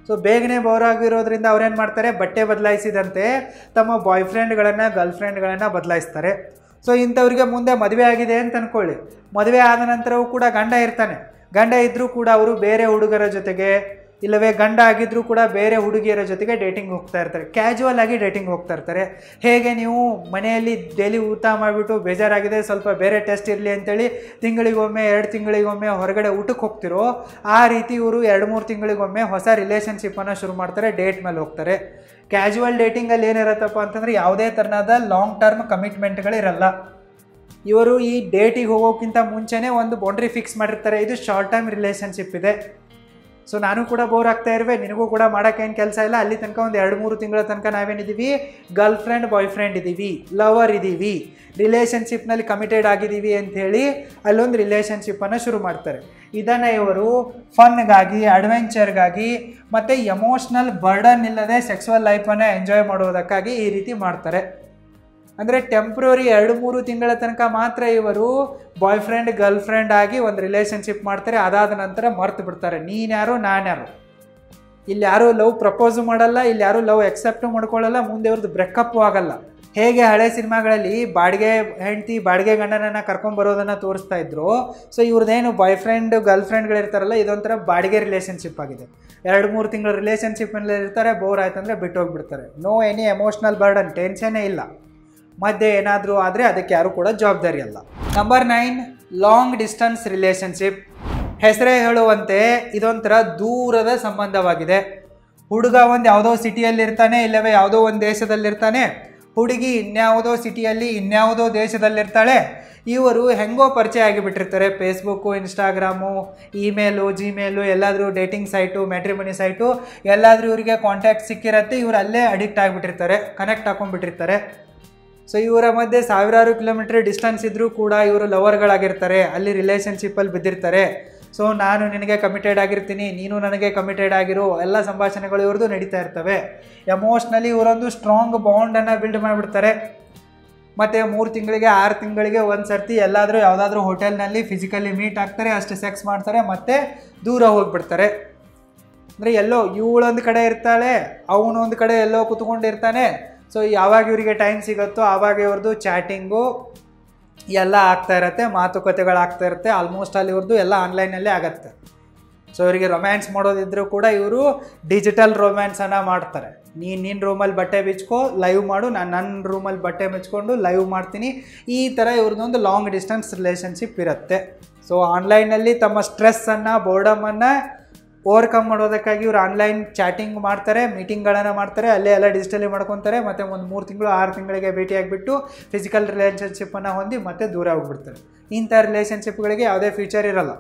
ಸೊ ಬೇಗನೆ ಬೋರ್ ಆಗಿರೋದ್ರಿಂದ ಅವ್ರೇನು ಮಾಡ್ತಾರೆ, ಬಟ್ಟೆ ಬದಲಾಯಿಸಿದಂತೆ ತಮ್ಮ ಬಾಯ್ ಫ್ರೆಂಡ್ಗಳನ್ನು, ಗರ್ಲ್ ಫ್ರೆಂಡ್ಗಳನ್ನು ಬದಲಾಯಿಸ್ತಾರೆ. ಸೊ ಇಂಥವ್ರಿಗೆ ಮುಂದೆ ಮದುವೆ ಆಗಿದೆ ಅಂತ ಅಂದ್ಕೊಳ್ಳಿ, ಮದುವೆ ಆದ ನಂತರವೂ ಕೂಡ ಗಂಡ ಇರ್ತಾನೆ. ಗಂಡ ಇದ್ದರೂ ಕೂಡ ಅವರು ಬೇರೆ ಹುಡುಗರ ಜೊತೆಗೆ, ಇಲ್ಲವೇ ಗಂಡ ಆಗಿದ್ದರೂ ಕೂಡ ಬೇರೆ ಹುಡುಗಿಯರ ಜೊತೆಗೆ ಡೇಟಿಂಗ್ ಹೋಗ್ತಾ ಇರ್ತಾರೆ, ಕ್ಯಾಜುವಲ್ ಆಗಿ ಡೇಟಿಂಗ್ ಹೋಗ್ತಾ ಇರ್ತಾರೆ. ಹೇಗೆ ನೀವು ಮನೆಯಲ್ಲಿ ಡೈಲಿ ಊಟ ಮಾಡಿಬಿಟ್ಟು ಬೇಜಾರಾಗಿದೆ, ಸ್ವಲ್ಪ ಬೇರೆ ಟೆಸ್ಟ್ ಇರಲಿ ಅಂತೇಳಿ ತಿಂಗಳಿಗೊಮ್ಮೆ 2 ತಿಂಗಳಿಗೊಮ್ಮೆ ಹೊರಗಡೆ ಊಟಕ್ಕೆ ಹೋಗ್ತಿರೋ, ಆ ರೀತಿ ಇವರು 2-3 ತಿಂಗಳಿಗೊಮ್ಮೆ ಹೊಸ ರಿಲೇಷನ್ಶಿಪ್ಪನ್ನು ಶುರು ಮಾಡ್ತಾರೆ, ಡೇಟ್ ಮೇಲೆ ಹೋಗ್ತಾರೆ. ಕ್ಯಾಜುವಲ್ ಡೇಟಿಂಗಲ್ಲಿ ಏನಿರುತ್ತಪ್ಪ ಅಂತಂದರೆ ಯಾವುದೇ ಥರನಾದ ಲಾಂಗ್ ಟರ್ಮ್ ಕಮಿಟ್ಮೆಂಟ್ಗಳಿರಲ್ಲ. ಇವರು ಈ ಡೇಟಿಗೆ ಹೋಗೋಕ್ಕಿಂತ ಮುಂಚೆನೇ ಒಂದು ಬೌಂಡ್ರಿ ಫಿಕ್ಸ್ ಮಾಡಿರ್ತಾರೆ, ಇದು ಶಾರ್ಟ್ ಟರ್ಮ್ ರಿಲೇಷನ್ಶಿಪ್ ಇದೆ. ಸೊ ನಾನು ಕೂಡ ಬೋರ್ ಆಗ್ತಾ ಇರುವೆ, ನಿನಗೂ ಕೂಡ ಮಾಡೋಕ್ಕೇನು ಕೆಲಸ ಇಲ್ಲ, ಅಲ್ಲಿ ತನಕ ಒಂದು 2-3 ತಿಂಗಳ ತನಕ ನಾವೇನಿದ್ದೀವಿ, ಗರ್ಲ್ ಫ್ರೆಂಡ್ ಬಾಯ್ ಫ್ರೆಂಡ್ ಇದ್ದೀವಿ, ಲವರ್ ಇದ್ದೀವಿ, ರಿಲೇಷನ್ಶಿಪ್ನಲ್ಲಿ ಕಮಿಟೆಡ್ ಆಗಿದ್ದೀವಿ ಅಂಥೇಳಿ ಅಲ್ಲೊಂದು ರಿಲೇಷನ್ಶಿಪ್ಪನ್ನು ಶುರು ಮಾಡ್ತಾರೆ. ಇದನ್ನು ಇವರು ಫನ್ಗಾಗಿ, ಅಡ್ವೆಂಚರ್ಗಾಗಿ ಮತ್ತು ಎಮೋಷ್ನಲ್ ಬರ್ಡನ್ ಇಲ್ಲದೆ ಸೆಕ್ಸುವಲ್ ಲೈಫನ್ನು ಎಂಜಾಯ್ ಮಾಡೋದಕ್ಕಾಗಿ ಈ ರೀತಿ ಮಾಡ್ತಾರೆ. ಅಂದರೆ ಟೆಂಪ್ರರಿ 2-3 ತಿಂಗಳ ತನಕ ಮಾತ್ರ ಇವರು ಬಾಯ್ ಫ್ರೆಂಡ್ ಗರ್ಲ್ ಫ್ರೆಂಡ್ ಆಗಿ ಒಂದು ರಿಲೇಷನ್ಶಿಪ್ ಮಾಡ್ತಾರೆ, ಅದಾದ ನಂತರ ಮರ್ತು ಬಿಡ್ತಾರೆ, ನೀನು ಯಾರು ನಾನು ಯಾರು. ಇಲ್ಲಿ ಯಾರೂ ಲವ್ ಪ್ರಪೋಸು ಮಾಡಲ್ಲ, ಇಲ್ಲಿ ಯಾರೂ ಲವ್ ಎಕ್ಸೆಪ್ಟು ಮಾಡ್ಕೊಳ್ಳಲ್ಲ, ಮುಂದೆ ಇವ್ರದ್ದು ಬ್ರೇಕಪ್ಪು ಆಗಲ್ಲ. ಹೇಗೆ ಹಳೆ ಸಿನಿಮಾಗಳಲ್ಲಿ ಬಾಡಿಗೆ ಹೆಂಡತಿ ಬಾಡಿಗೆ ಗಂಡನನ್ನು ಕರ್ಕೊಂಬರೋದನ್ನು ತೋರಿಸ್ತಾ ಇದ್ರು, ಸೊ ಇವ್ರದ್ದೇನು ಬಾಯ್ ಫ್ರೆಂಡ್ ಗರ್ಲ್ ಫ್ರೆಂಡ್ಗಳಿರ್ತಾರಲ್ಲ, ಇದೊಂಥರ ಬಾಡಿಗೆ ರಿಲೇಷನ್ಶಿಪ್ ಆಗಿದೆ. 2-3 ತಿಂಗಳ ರಿಲೇಷನ್ಶಿಪ್ಪಲ್ಲಿ ಇರ್ತಾರೆ, ಬೋರ್ ಆಯ್ತಂದರೆ ಬಿಟ್ಟು ಹೋಗಿಬಿಡ್ತಾರೆ. ನೋ ಎನಿ ಎಮೋಷ್ನಲ್ ಬರ್ಡನ್, ಟೆನ್ಷನ್ನೇ ಇಲ್ಲ. ಮಧ್ಯೆ ಏನಾದರೂ ಆದರೆ ಅದಕ್ಕೆ ಯಾರೂ ಕೂಡ ಜವಾಬ್ದಾರಿ ಅಲ್ಲ. Number 9, long distance relationship. ಹೆಸರೇ ಹೇಳುವಂತೆ ಇದೊಂಥರ ದೂರದ ಸಂಬಂಧವಾಗಿದೆ. ಹುಡುಗ ಒಂದು ಯಾವುದೋ ಸಿಟಿಯಲ್ಲಿರ್ತಾನೆ, ಇಲ್ಲವೇ ಯಾವುದೋ ಒಂದು ದೇಶದಲ್ಲಿರ್ತಾನೆ, ಹುಡುಗಿ ಇನ್ಯಾವುದೋ ಸಿಟಿಯಲ್ಲಿ ಇನ್ಯಾವುದೋ ದೇಶದಲ್ಲಿರ್ತಾಳೆ. ಇವರು ಹೆಂಗೋ ಪರಿಚಯ ಆಗಿಬಿಟ್ಟಿರ್ತಾರೆ, ಫೇಸ್ಬುಕ್ಕು, ಇನ್ಸ್ಟಾಗ್ರಾಮು, ಇಮೇಲು, ಜಿಮೇಲು, ಎಲ್ಲಾದರೂ ಡೇಟಿಂಗ್ ಸೈಟು, ಮ್ಯಾಟ್ರಿಮನಿ ಸೈಟು, ಎಲ್ಲಾದರೂ ಇವರಿಗೆ ಕಾಂಟ್ಯಾಕ್ಟ್ ಸಿಕ್ಕಿರತ್ತೆ, ಇವರು ಅಲ್ಲೇ ಅಡಿಕ್ಟ್ ಆಗಿಬಿಟ್ಟಿರ್ತಾರೆ, ಕನೆಕ್ಟ್ ಹಾಕೊಂಡ್ಬಿಟ್ಟಿರ್ತಾರೆ. ಸೊ ಇವರ ಮಧ್ಯೆ ಸಾವಿರಾರು ಕಿಲೋಮೀಟರ್ ಡಿಸ್ಟೆನ್ಸ್ ಇದ್ದರೂ ಕೂಡ ಇವರು ಲವರ್ಗಳಾಗಿರ್ತಾರೆ, ಅಲ್ಲಿ ರಿಲೇಷನ್ಶಿಪ್ಪಲ್ಲಿ ಬಿದ್ದಿರ್ತಾರೆ. ಸೊ ನಾನು ನಿನಗೆ ಕಮಿಟೆಡ್ ಆಗಿರ್ತೀನಿ, ನೀನು ನನಗೆ ಕಮಿಟೆಡ್ ಆಗಿರೋ ಎಲ್ಲ ಸಂಭಾಷಣೆಗಳು ಇವ್ರದ್ದು ನಡೀತಾ ಇರ್ತವೆ. ಎಮೋಷ್ನಲಿ ಇವರೊಂದು ಸ್ಟ್ರಾಂಗ್ ಬಾಂಡನ್ನು ಬಿಲ್ಡ್ ಮಾಡಿಬಿಡ್ತಾರೆ. ಮತ್ತು 3 ತಿಂಗಳಿಗೆ 6 ತಿಂಗಳಿಗೆ ಒಂದು ಸರ್ತಿ ಎಲ್ಲಾದರೂ ಯಾವುದಾದ್ರೂ ಹೋಟೆಲ್ನಲ್ಲಿ ಫಿಸಿಕಲಿ ಮೀಟ್ ಆಗ್ತಾರೆ, ಅಷ್ಟು ಸೆಕ್ಸ್ ಮಾಡ್ತಾರೆ, ಮತ್ತು ದೂರ ಹೋಗಿಬಿಡ್ತಾರೆ. ಅಂದರೆ ಎಲ್ಲೋ ಇವಳೊಂದು ಕಡೆ ಇರ್ತಾಳೆ, ಅವನೊಂದು ಕಡೆ ಎಲ್ಲೋ ಕೂತ್ಕೊಂಡಿರ್ತಾನೆ. ಸೊ ಯಾವಾಗ ಇವರಿಗೆ ಟೈಮ್ ಸಿಗುತ್ತೋ ಆವಾಗ ಇವ್ರದ್ದು ಚಾಟಿಂಗು ಎಲ್ಲ ಆಗ್ತಾ ಇರುತ್ತೆ, ಮಾತುಕತೆಗಳಾಗ್ತಾ ಇರುತ್ತೆ. ಆಲ್ಮೋಸ್ಟ್ ಅಲ್ಲಿ ಇವ್ರದ್ದು ಎಲ್ಲ ಆನ್ಲೈನಲ್ಲೇ ಆಗುತ್ತೆ. ಸೊ ಇವರಿಗೆ ರೊಮ್ಯಾನ್ಸ್ ಮಾಡೋದಿದ್ರೂ ಕೂಡ ಇವರು ಡಿಜಿಟಲ್ ರೊಮ್ಯಾನ್ಸನ್ನು ಮಾಡ್ತಾರೆ. ನಿನ್ನ ರೂಮಲ್ಲಿ ಬಟ್ಟೆ ಬಿಚ್ಕೋ ಲೈವ್ ಮಾಡು, ನಾನು ನನ್ನ ರೂಮಲ್ಲಿ ಬಟ್ಟೆ ಬಿಚ್ಕೊಂಡು ಲೈವ್ ಮಾಡ್ತೀನಿ. ಈ ಥರ ಇವ್ರದ್ದೊಂದು ಲಾಂಗ್ ಡಿಸ್ಟೆನ್ಸ್ ರಿಲೇಷನ್ಶಿಪ್ ಇರುತ್ತೆ. ಸೊ ಆನ್ಲೈನಲ್ಲಿ ತಮ್ಮ ಸ್ಟ್ರೆಸ್ಸನ್ನು, ಬೋರ್ಡಮನ್ನು ಓವರ್ಕಮ್ ಮಾಡೋದಕ್ಕಾಗಿ ಇವರು ಆನ್ಲೈನ್ ಚಾಟಿಂಗ್ ಮಾಡ್ತಾರೆ, ಮೀಟಿಂಗ್ಗಳನ್ನು ಮಾಡ್ತಾರೆ, ಅಲ್ಲೇ ಎಲ್ಲ ಡಿಜಿಟಲಿ ಮಾಡ್ಕೊತಾರೆ. ಮತ್ತು ಒಂದು 3 ತಿಂಗಳು 6 ತಿಂಗಳಿಗೆ ಭೇಟಿಯಾಗಿಬಿಟ್ಟು ಫಿಸಿಕಲ್ ರಿಲೇಷನ್ಶಿಪ್ಪನ್ನು ಹೊಂದಿ ಮತ್ತೆ ದೂರ ಹೋಗ್ಬಿಡ್ತಾರೆ. ಇಂಥ ರಿಲೇಷನ್ಶಿಪ್ಗಳಿಗೆ ಯಾವುದೇ ಫ್ಯೂಚರ್ ಇರಲ್ಲ.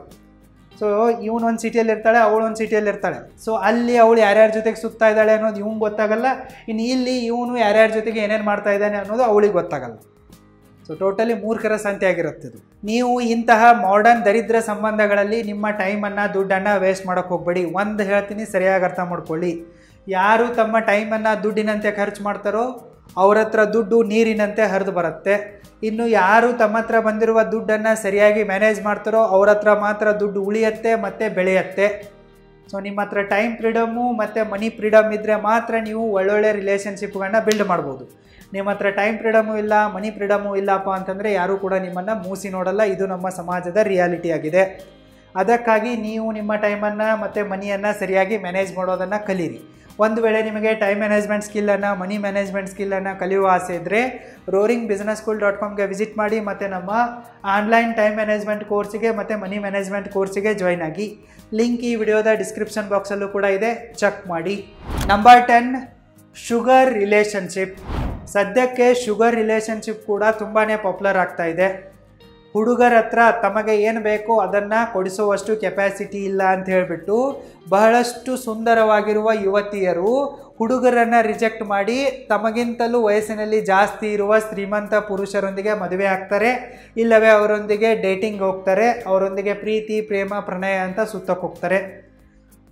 ಸೊ ಇವನೊಂದು ಸಿಟಿಯಲ್ಲಿ ಇರ್ತಾಳೆ, ಅವಳೊಂದು ಸಿಟಿಯಲ್ಲಿ ಇರ್ತಾಳೆ. ಸೊ ಅಲ್ಲಿ ಅವಳು ಯಾರ್ಯಾರ ಜೊತೆಗೆ ಸುತ್ತಾ ಇದ್ದಾಳೆ ಅನ್ನೋದು ಇವ್ನಿಗೆ ಗೊತ್ತಾಗಲ್ಲ. ಇನ್ನು ಇಲ್ಲಿ ಇವನು ಯಾರ್ಯಾರ ಜೊತೆಗೆ ಏನೇನು ಮಾಡ್ತಾ ಇದ್ದಾನೆ ಅನ್ನೋದು ಅವಳಿಗೆ ಗೊತ್ತಾಗಲ್ಲ. ಸೊ ಟೋಟಲಿ ಮೂರ್ಖರ ಸಂತೆ ಆಗಿರುತ್ತೆ ಇದು. ನೀವು ಇಂತಹ ಮಾಡರ್ನ್ ದರಿದ್ರ ಸಂಬಂಧಗಳಲ್ಲಿ ನಿಮ್ಮ ಟೈಮನ್ನು, ದುಡ್ಡನ್ನು ವೇಸ್ಟ್ ಮಾಡೋಕ್ಕೆ ಹೋಗಬೇಡಿ. ಒಂದು ಹೇಳ್ತೀನಿ, ಸರಿಯಾಗಿ ಅರ್ಥ ಮಾಡ್ಕೊಳ್ಳಿ. ಯಾರು ತಮ್ಮ ಟೈಮನ್ನು ದುಡ್ಡಿನಂತೆ ಖರ್ಚು ಮಾಡ್ತಾರೋ ಅವ್ರ ಹತ್ರ ದುಡ್ಡು ನೀರಿನಂತೆ ಹರಿದು ಬರುತ್ತೆ. ಇನ್ನು ಯಾರು ತಮ್ಮ ಹತ್ರ ಬಂದಿರುವ ದುಡ್ಡನ್ನು ಸರಿಯಾಗಿ ಮ್ಯಾನೇಜ್ ಮಾಡ್ತಾರೋ ಅವ್ರ ಹತ್ರ ಮಾತ್ರ ದುಡ್ಡು ಉಳಿಯುತ್ತೆ ಮತ್ತು ಬೆಳೆಯುತ್ತೆ. ಸೊ ನಿಮ್ಮ ಹತ್ರ ಟೈಮ್ ಫ್ರೀಡಮ್ಮು ಮತ್ತು ಮನಿ ಫ್ರೀಡಮ್ ಇದ್ದರೆ ಮಾತ್ರ ನೀವು ಒಳ್ಳೊಳ್ಳೆ ರಿಲೇಷನ್ಶಿಪ್ಗಳನ್ನ ಬಿಲ್ಡ್ ಮಾಡ್ಬೋದು. ನಿಮ್ಮ ಹತ್ರ ಟೈಮ್ ಫ್ರೀಡಮು ಇಲ್ಲ, ಮನಿ ಫ್ರೀಡಮು ಇಲ್ಲಪ್ಪ ಅಂತಂದರೆ ಯಾರೂ ಕೂಡ ನಿಮ್ಮನ್ನು ಮೂಸಿ ನೋಡಲ್ಲ. ಇದು ನಮ್ಮ ಸಮಾಜದ ರಿಯಾಲಿಟಿ ಆಗಿದೆ. ಅದಕ್ಕಾಗಿ ನೀವು ನಿಮ್ಮ ಟೈಮನ್ನು ಮತ್ತು ಮನಿಯನ್ನು ಸರಿಯಾಗಿ ಮ್ಯಾನೇಜ್ ಮಾಡೋದನ್ನು ಕಲೀರಿ. ಒಂದು ವೇಳೆ ನಿಮಗೆ ಟೈಮ್ ಮ್ಯಾನೇಜ್ಮೆಂಟ್ ಸ್ಕಿಲ್ಲನ್ನು, ಮನಿ ಮ್ಯಾನೇಜ್ಮೆಂಟ್ ಸ್ಕಿಲ್ಲನ್ನು ಕಲಿಯುವ ಆಸೆ ಇದ್ದರೆ roaringbusinessschool.comಗೆ ವಿಸಿಟ್ ಮಾಡಿ ಮತ್ತು ನಮ್ಮ ಆನ್ಲೈನ್ ಟೈಮ್ ಮ್ಯಾನೇಜ್ಮೆಂಟ್ ಕೋರ್ಸಿಗೆ ಮತ್ತು ಮನಿ ಮ್ಯಾನೇಜ್ಮೆಂಟ್ ಕೋರ್ಸಿಗೆ ಜಾಯ್ನ್ ಆಗಿ. ಲಿಂಕ್ ಈ ವಿಡಿಯೋದ ಡಿಸ್ಕ್ರಿಪ್ಷನ್ ಬಾಕ್ಸಲ್ಲೂ ಕೂಡ ಇದೆ, ಚೆಕ್ ಮಾಡಿ. Number 10, sugar relationship. ಸದ್ಯಕ್ಕೆ ಶುಗರ್ ರಿಲೇಷನ್ಶಿಪ್ ಕೂಡ ತುಂಬಾ ಪಾಪ್ಯುಲರ್ ಆಗ್ತಾ ಇದೆ. ಹುಡುಗರ ಹತ್ರ ತಮಗೆ ಏನು ಬೇಕೋ ಅದನ್ನು ಕೊಡಿಸುವಷ್ಟು ಕೆಪ್ಯಾಸಿಟಿ ಇಲ್ಲ ಅಂತ ಹೇಳಿಬಿಟ್ಟು ಬಹಳಷ್ಟು ಸುಂದರವಾಗಿರುವ ಯುವತಿಯರು ಹುಡುಗರನ್ನು ರಿಜೆಕ್ಟ್ ಮಾಡಿ ತಮಗಿಂತಲೂ ವಯಸ್ಸಿನಲ್ಲಿ ಜಾಸ್ತಿ ಇರುವ ಶ್ರೀಮಂತ ಪುರುಷರೊಂದಿಗೆ ಮದುವೆ ಆಗ್ತಾರೆ, ಇಲ್ಲವೇ ಅವರೊಂದಿಗೆ ಡೇಟಿಂಗ್ ಹೋಗ್ತಾರೆ, ಅವರೊಂದಿಗೆ ಪ್ರೀತಿ ಪ್ರೇಮ ಪ್ರಣಯ ಅಂತ ಸುತ್ತಕ್ಕೆ ಹೋಗ್ತಾರೆ.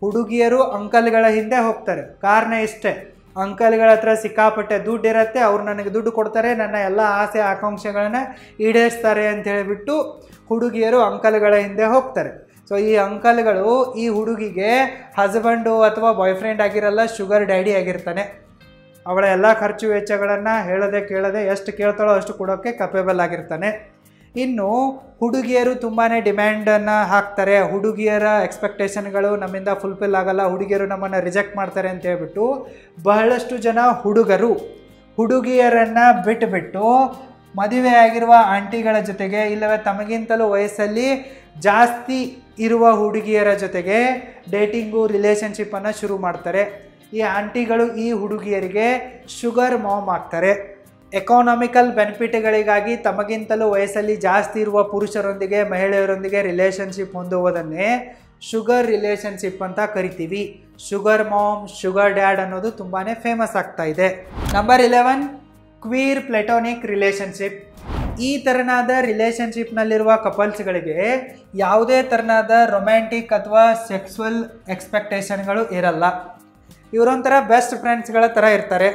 ಹುಡುಗಿಯರು ಅಂಕಲ್ಗಳ ಹಿಂದೆ ಹೋಗ್ತಾರೆ. ಕಾರಣ ಇಷ್ಟೇ, ಅಂಕಲ್ಗಳ ಹತ್ರ ಸಿಕ್ಕಾಪಟ್ಟೆ ದುಡ್ಡು ಇರುತ್ತೆ, ಅವ್ರು ನನಗೆ ದುಡ್ಡು ಕೊಡ್ತಾರೆ, ನನ್ನ ಎಲ್ಲ ಆಸೆ ಆಕಾಂಕ್ಷೆಗಳನ್ನು ಈಡೇರಿಸ್ತಾರೆ ಅಂತ ಹೇಳಿಬಿಟ್ಟು ಹುಡುಗಿಯರು ಅಂಕಲ್ಗಳ ಹಿಂದೆ ಹೋಗ್ತಾರೆ. ಸೊ ಈ ಅಂಕಲ್ಗಳು ಈ ಹುಡುಗಿಗೆ ಹಸ್ಬೆಂಡು ಅಥವಾ ಬಾಯ್ ಫ್ರೆಂಡ್ ಆಗಿರಲ್ಲ, ಶುಗರ್ ಡ್ಯಾಡಿ ಆಗಿರ್ತಾನೆ. ಅವಳ ಎಲ್ಲ ಖರ್ಚು ವೆಚ್ಚಗಳನ್ನು ಹೇಳದೆ ಕೇಳದೆ ಎಷ್ಟು ಕೇಳ್ತಾಳೋ ಅಷ್ಟು ಕೊಡೋಕ್ಕೆ ಕಪೇಬಲ್ ಆಗಿರ್ತಾನೆ. ಇನ್ನು ಹುಡುಗಿಯರು ತುಂಬಾ ಡಿಮ್ಯಾಂಡನ್ನು ಹಾಕ್ತಾರೆ. ಹುಡುಗಿಯರ ಎಕ್ಸ್ಪೆಕ್ಟೇಷನ್ಗಳು ನಮ್ಮಿಂದ ಫುಲ್ಫಿಲ್ ಆಗಲ್ಲ, ಹುಡುಗಿಯರು ನಮ್ಮನ್ನು ರಿಜೆಕ್ಟ್ ಮಾಡ್ತಾರೆ ಅಂತ ಹೇಳ್ಬಿಟ್ಟು ಬಹಳಷ್ಟು ಜನ ಹುಡುಗರು ಹುಡುಗಿಯರನ್ನು ಬಿಟ್ಟುಬಿಟ್ಟು ಮದುವೆ ಆಗಿರುವ ಆಂಟಿಗಳ ಜೊತೆಗೆ, ಇಲ್ಲವೇ ತಮಗಿಂತಲೂ ವಯಸ್ಸಲ್ಲಿ ಜಾಸ್ತಿ ಇರುವ ಹುಡುಗಿಯರ ಜೊತೆಗೆ ಡೇಟಿಂಗು ರಿಲೇಷನ್ಶಿಪ್ಪನ್ನು ಶುರು ಮಾಡ್ತಾರೆ. ಈ ಆಂಟಿಗಳು ಈ ಹುಡುಗಿಯರಿಗೆ ಶುಗರ್ ಮಾಮ್ ಆಗ್ತಾರೆ. ಎಕಾನಮಿಕಲ್ ಬೆನಿಫಿಟ್ಗಳಿಗಾಗಿ ತಮಗಿಂತಲೂ ವಯಸ್ಸಲ್ಲಿ ಜಾಸ್ತಿ ಇರುವ ಪುರುಷರೊಂದಿಗೆ, ಮಹಿಳೆಯರೊಂದಿಗೆ ರಿಲೇಷನ್ಶಿಪ್ ಹೊಂದುವುದನ್ನೇ ಶುಗರ್ ರಿಲೇಷನ್ಶಿಪ್ ಅಂತ ಕರಿತೀವಿ. ಶುಗರ್ ಮಾಮ್, ಶುಗರ್ ಡ್ಯಾಡ್ ಅನ್ನೋದು ತುಂಬಾ ಫೇಮಸ್ ಆಗ್ತಾ ಇದೆ. Number 11, queer platonic relationship. ಈ ಥರನಾದ ರಿಲೇಷನ್ಶಿಪ್ನಲ್ಲಿರುವ ಕಪಲ್ಸ್ಗಳಿಗೆ ಯಾವುದೇ ಥರನಾದ ರೊಮ್ಯಾಂಟಿಕ್ ಅಥವಾ ಸೆಕ್ಸುವಲ್ ಎಕ್ಸ್ಪೆಕ್ಟೇಷನ್ಗಳು ಇರಲ್ಲ. ಇವರೊಂಥರ ಬೆಸ್ಟ್ ಫ್ರೆಂಡ್ಸ್ಗಳ ಥರ ಇರ್ತಾರೆ.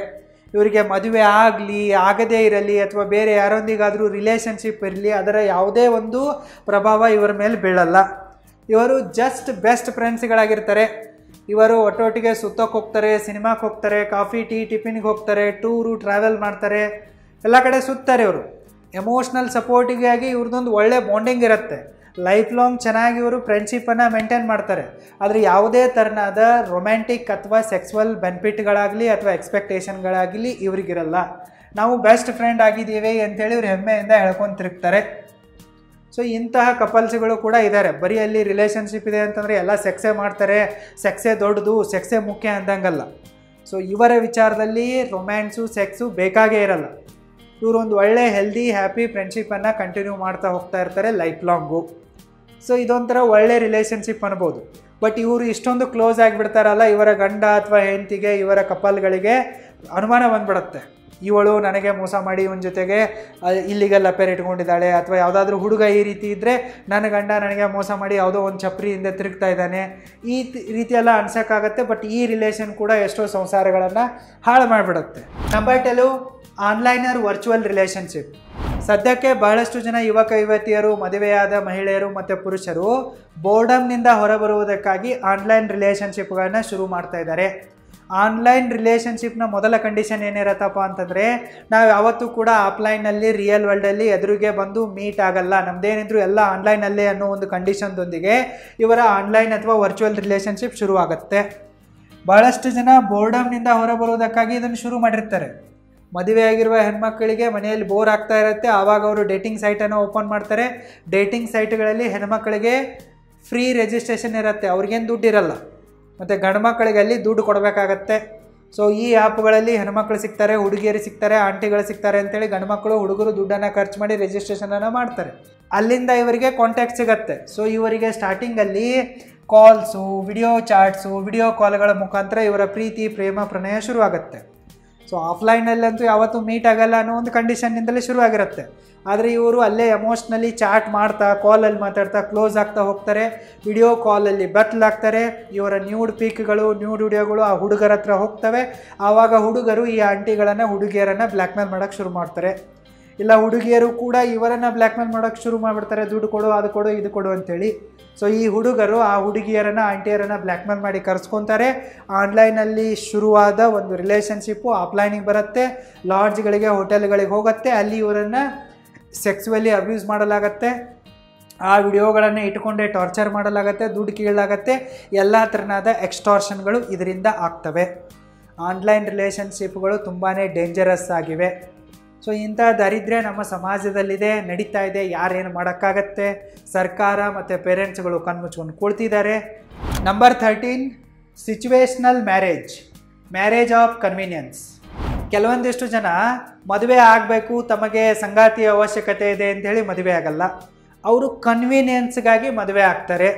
ಇವರಿಗೆ ಮದುವೆ ಆಗಲಿ ಆಗದೇ ಇರಲಿ ಅಥವಾ ಬೇರೆ ಯಾರೊಂದಿಗಾದರೂ ರಿಲೇಷನ್ಶಿಪ್ ಇರಲಿ, ಅದರ ಯಾವುದೇ ಒಂದು ಪ್ರಭಾವ ಇವರ ಮೇಲೆ ಬೀಳಲ್ಲ. ಇವರು ಜಸ್ಟ್ ಬೆಸ್ಟ್ ಫ್ರೆಂಡ್ಸ್ಗಳಾಗಿರ್ತಾರೆ. ಇವರು ಒಟ್ಟೊಟ್ಟಿಗೆ ಸುತ್ತಕ್ಕೆ ಹೋಗ್ತಾರೆ, ಸಿನಿಮಾಕ್ಕೆ ಹೋಗ್ತಾರೆ, ಕಾಫಿ ಟೀ ಟಿಫಿನ್ಗೆ ಹೋಗ್ತಾರೆ, ಟೂರು ಟ್ರಾವೆಲ್ ಮಾಡ್ತಾರೆ, ಎಲ್ಲ ಕಡೆ ಸುತ್ತಾರೆ. ಇವರು ಎಮೋಷ್ನಲ್ ಸಪೋರ್ಟಿಗಾಗಿ ಇವ್ರದ್ದೊಂದು ಒಳ್ಳೆ ಬಾಂಡಿಂಗ್ ಇರುತ್ತೆ. ಲೈಫ್ ಲಾಂಗ್ ಚೆನ್ನಾಗಿ ಇವರು ಫ್ರೆಂಡ್ಶಿಪ್ಪನ್ನು ಮೇಂಟೈನ್ ಮಾಡ್ತಾರೆ. ಆದರೆ ಯಾವುದೇ ಥರನಾದ ರೊಮ್ಯಾಂಟಿಕ್ ಅಥವಾ ಸೆಕ್ಸುವಲ್ ಬೆನಿಫಿಟ್ಗಳಾಗಲಿ ಅಥವಾ ಎಕ್ಸ್ಪೆಕ್ಟೇಷನ್ಗಳಾಗಲಿ ಇವ್ರಿಗಿರಲ್ಲ. ನಾವು ಬೆಸ್ಟ್ ಫ್ರೆಂಡ್ ಆಗಿದ್ದೀವಿ ಅಂತೇಳಿ ಇವ್ರು ಹೆಮ್ಮೆಯಿಂದ ಹೇಳ್ಕೊಂಡು ತಿರುಗ್ತಾರೆ. ಸೊ ಇಂತಹ ಕಪಲ್ಸ್ಗಳು ಕೂಡ ಇದ್ದಾರೆ. ಬರೀ ಅಲ್ಲಿ ರಿಲೇಷನ್ಶಿಪ್ ಇದೆ ಅಂತಂದರೆ ಎಲ್ಲ ಸೆಕ್ಸೇ ಮಾಡ್ತಾರೆ, ಸೆಕ್ಸೇ ದೊಡ್ಡದು, ಸೆಕ್ಸೇ ಮುಖ್ಯ ಅಂದಂಗಲ್ಲ. ಸೊ ಇವರ ವಿಚಾರದಲ್ಲಿ ರೊಮ್ಯಾನ್ಸು ಸೆಕ್ಸು ಬೇಕಾಗೇ ಇರಲ್ಲ. ಇವರು ಒಂದು ಒಳ್ಳೆ ಹೆಲ್ದಿ ಹ್ಯಾಪಿ ಫ್ರೆಂಡ್ಶಿಪ್ಪನ್ನು ಕಂಟಿನ್ಯೂ ಮಾಡ್ತಾ ಹೋಗ್ತಾ ಇರ್ತಾರೆ ಲೈಫ್ ಲಾಂಗು. ಸೊ ಇದೊಂಥರ ಒಳ್ಳೆ ರಿಲೇಷನ್ಶಿಪ್ ಅನ್ಬೋದು. ಬಟ್ ಇವರು ಇಷ್ಟೊಂದು ಕ್ಲೋಸ್ ಆಗಿಬಿಡ್ತಾರಲ್ಲ, ಇವರ ಗಂಡ ಅಥವಾ ಹೆಂಡತಿಗೆ, ಇವರ ಕಪಲ್ಗಳಿಗೆ ಅನುಮಾನ ಬಂದ್ಬಿಡುತ್ತೆ. ಇವಳು ನನಗೆ ಮೋಸ ಮಾಡಿ ಇವನ ಜೊತೆಗೆ ಇಲ್ಲಿಗಲ್ ಅಫೇರ್ ಇಟ್ಕೊಂಡಿದ್ದಾಳೆ, ಅಥವಾ ಯಾವುದಾದ್ರೂ ಹುಡುಗ ಈ ರೀತಿ ಇದ್ದರೆ ನನ್ನ ಗಂಡ ನನಗೆ ಮೋಸ ಮಾಡಿ ಯಾವುದೋ ಒಂದು ಚಪ್ರಿ ಹಿಂದೆ ತಿರುಗ್ತಾ ಇದ್ದಾನೆ, ಈ ರೀತಿಯೆಲ್ಲ ಅನ್ಸೋಕ್ಕಾಗತ್ತೆ. ಬಟ್ ಈ ರಿಲೇಷನ್ ಕೂಡ ಎಷ್ಟೋ ಸಂಸಾರಗಳನ್ನು ಹಾಳು ಮಾಡಿಬಿಡುತ್ತೆ. Number 12, online or virtual relationship. ಸದ್ಯಕ್ಕೆ ಬಹಳಷ್ಟು ಜನ ಯುವಕ ಯುವತಿಯರು, ಮದುವೆಯಾದ ಮಹಿಳೆಯರು ಮತ್ತು ಪುರುಷರು ಬೋರ್ಡಮ್ನಿಂದ ಹೊರಬರುವುದಕ್ಕಾಗಿ ಆನ್ಲೈನ್ ರಿಲೇಷನ್ಶಿಪ್ಗಳನ್ನ ಶುರು ಮಾಡ್ತಾ ಇದ್ದಾರೆ. ಆನ್ಲೈನ್ ರಿಲೇಷನ್ಶಿಪ್ನ ಮೊದಲ ಕಂಡೀಷನ್ ಏನಿರತ್ತಪ್ಪ ಅಂತಂದರೆ, ನಾವು ಯಾವತ್ತೂ ಕೂಡ ಆಫ್ಲೈನಲ್ಲಿ ರಿಯಲ್ ವರ್ಲ್ಡಲ್ಲಿ ಎದುರಿಗೆ ಬಂದು ಮೀಟ್ ಆಗಲ್ಲ, ನಮ್ಮದೇನಿದ್ರು ಎಲ್ಲ ಆನ್ಲೈನಲ್ಲೇ ಅನ್ನೋ ಒಂದು ಕಂಡೀಷನ್ದೊಂದಿಗೆ ಇವರ ಆನ್ಲೈನ್ ಅಥವಾ ವರ್ಚುವಲ್ ರಿಲೇಷನ್ಶಿಪ್ ಶುರುವಾಗುತ್ತೆ. ಬಹಳಷ್ಟು ಜನ ಬೋರ್ಡಮ್ನಿಂದ ಹೊರಬರುವುದಕ್ಕಾಗಿ ಇದನ್ನು ಶುರು ಮಾಡಿರ್ತಾರೆ. ಮದುವೆಯಾಗಿರುವ ಹೆಣ್ಮಕ್ಕಳಿಗೆ ಮನೆಯಲ್ಲಿ ಬೋರ್ ಆಗ್ತಾ ಇರುತ್ತೆ, ಆವಾಗ ಅವರು ಡೇಟಿಂಗ್ ಸೈಟನ್ನು ಓಪನ್ ಮಾಡ್ತಾರೆ. ಡೇಟಿಂಗ್ ಸೈಟ್ಗಳಲ್ಲಿ ಹೆಣ್ಮಕ್ಕಳಿಗೆ ಫ್ರೀ ರಿಜಿಸ್ಟ್ರೇಷನ್ ಇರುತ್ತೆ, ಅವ್ರಿಗೇನು ದುಡ್ಡು ಇರಲ್ಲ. ಮತ್ತು ಗಂಡು ಮಕ್ಕಳಿಗೆ ಅಲ್ಲಿ ದುಡ್ಡು ಕೊಡಬೇಕಾಗತ್ತೆ. ಸೊ ಈ ಆ್ಯಪ್ಗಳಲ್ಲಿ ಹೆಣ್ಮಕ್ಳು ಸಿಗ್ತಾರೆ, ಹುಡುಗಿಯರು ಸಿಗ್ತಾರೆ, ಆಂಟಿಗಳು ಸಿಗ್ತಾರೆ ಅಂತೇಳಿ ಗಂಡು ಮಕ್ಕಳು ಹುಡುಗರು ದುಡ್ಡನ್ನು ಖರ್ಚು ಮಾಡಿ ರಿಜಿಸ್ಟ್ರೇಷನನ್ನು ಮಾಡ್ತಾರೆ. ಅಲ್ಲಿಂದ ಇವರಿಗೆ ಕಾಂಟ್ಯಾಕ್ಟ್ ಸಿಗುತ್ತೆ. ಸೊ ಇವರಿಗೆ ಸ್ಟಾರ್ಟಿಂಗಲ್ಲಿ ಕಾಲ್ಸು, ವಿಡಿಯೋ ಚಾಟ್ಸು, ವಿಡಿಯೋ ಕಾಲ್ಗಳ ಮುಖಾಂತರ ಇವರ ಪ್ರೀತಿ ಪ್ರೇಮ ಪ್ರಣಯ ಶುರುವಾಗುತ್ತೆ. ಸೊ ಆಫ್ಲೈನಲ್ಲಂತೂ ಯಾವತ್ತೂ ಮೀಟ್ ಆಗಲ್ಲ ಅನ್ನೋ ಒಂದು ಕಂಡೀಷನ್ನಿಂದಲೇ ಶುರುವಾಗಿರುತ್ತೆ. ಆದರೆ ಇವರು ಅಲ್ಲೇ ಎಮೋಷ್ನಲಿ ಚಾಟ್ ಮಾಡ್ತಾ, ಕಾಲಲ್ಲಿ ಮಾತಾಡ್ತಾ ಕ್ಲೋಸ್ ಆಗ್ತಾ ಹೋಗ್ತಾರೆ. ವಿಡಿಯೋ ಕಾಲಲ್ಲಿ ಬತ್ಲಾಗ್ತಾರೆ. ಇವರ ನ್ಯೂಡ್ ಪಿಕ್ಗಳು, ನ್ಯೂಡ್ ವಿಡಿಯೋಗಳು ಆ ಹುಡುಗರ ಹತ್ರ ಹೋಗ್ತವೆ. ಆವಾಗ ಹುಡುಗರು ಈ ಆಂಟಿಗಳನ್ನು, ಹುಡುಗಿಯರನ್ನು ಬ್ಲ್ಯಾಕ್ ಮೇಲ್ ಮಾಡೋಕ್ಕೆ ಶುರು ಮಾಡ್ತಾರೆ. ಇಲ್ಲ ಹುಡುಗಿಯರು ಕೂಡ ಇವರನ್ನು ಬ್ಲ್ಯಾಕ್ ಮೇಲ್ ಮಾಡೋಕ್ಕೆ ಶುರು ಮಾಡಿಬಿಡ್ತಾರೆ, ದುಡ್ಡು ಕೊಡು, ಅದು ಕೊಡು, ಇದು ಕೊಡು ಅಂತೇಳಿ. ಸೊ ಈ ಹುಡುಗರು ಆ ಹುಡುಗಿಯರನ್ನು, ಆಂಟಿಯರನ್ನು ಬ್ಲ್ಯಾಕ್ ಮೇಲ್ ಮಾಡಿ ಕರೆಸ್ಕೊತಾರೆ. ಆನ್ಲೈನಲ್ಲಿ ಶುರುವಾದ ಒಂದು ರಿಲೇಷನ್ಶಿಪ್ಪು ಆಫ್ಲೈನಿಗೆ ಬರುತ್ತೆ, ಲಾಡ್ಜ್ಗಳಿಗೆ, ಹೋಟೆಲ್ಗಳಿಗೆ ಹೋಗುತ್ತೆ. ಅಲ್ಲಿ ಇವರನ್ನು ಸೆಕ್ಸುವಲಿ ಅಬ್ಯೂಸ್ ಮಾಡಲಾಗತ್ತೆ, ಆ ವಿಡಿಯೋಗಳನ್ನು ಇಟ್ಕೊಂಡೇ ಟಾರ್ಚರ್ ಮಾಡಲಾಗತ್ತೆ, ದುಡ್ಡು ಕೀಳಲಾಗತ್ತೆ. ಎಲ್ಲ ಥರನಾದ ಎಕ್ಸ್ಟಾರ್ಷನ್ಗಳು ಇದರಿಂದ ಆಗ್ತವೆ. ಆನ್ಲೈನ್ ರಿಲೇಷನ್ಶಿಪ್ಗಳು ತುಂಬಾ ಡೇಂಜರಸ್ ಆಗಿವೆ. ಸೊ ಇಂಥ ದರಿದ್ರ್ಯ ನಮ್ಮ ಸಮಾಜದಲ್ಲಿದೆ, ನಡೀತಾ ಇದೆ. ಯಾರೇನು ಮಾಡೋಕ್ಕಾಗತ್ತೆ? ಸರ್ಕಾರ ಮತ್ತು ಪೇರೆಂಟ್ಸ್ಗಳು ಕಣ್ಮುಚ್ಕೊಂಡು ಕೂಳ್ತಿದ್ದಾರೆ. Number 13, situational marriage of convenience. ಕೆಲವೊಂದಿಷ್ಟು ಜನ ಮದುವೆ ಆಗಬೇಕು, ತಮಗೆ ಸಂಗಾತಿಯ ಅವಶ್ಯಕತೆ ಇದೆ ಅಂಥೇಳಿ ಮದುವೆ ಆಗಲ್ಲ. ಅವರು ಕನ್ವೀನಿಯನ್ಸ್ಗಾಗಿ ಮದುವೆ ಆಗ್ತಾರೆ.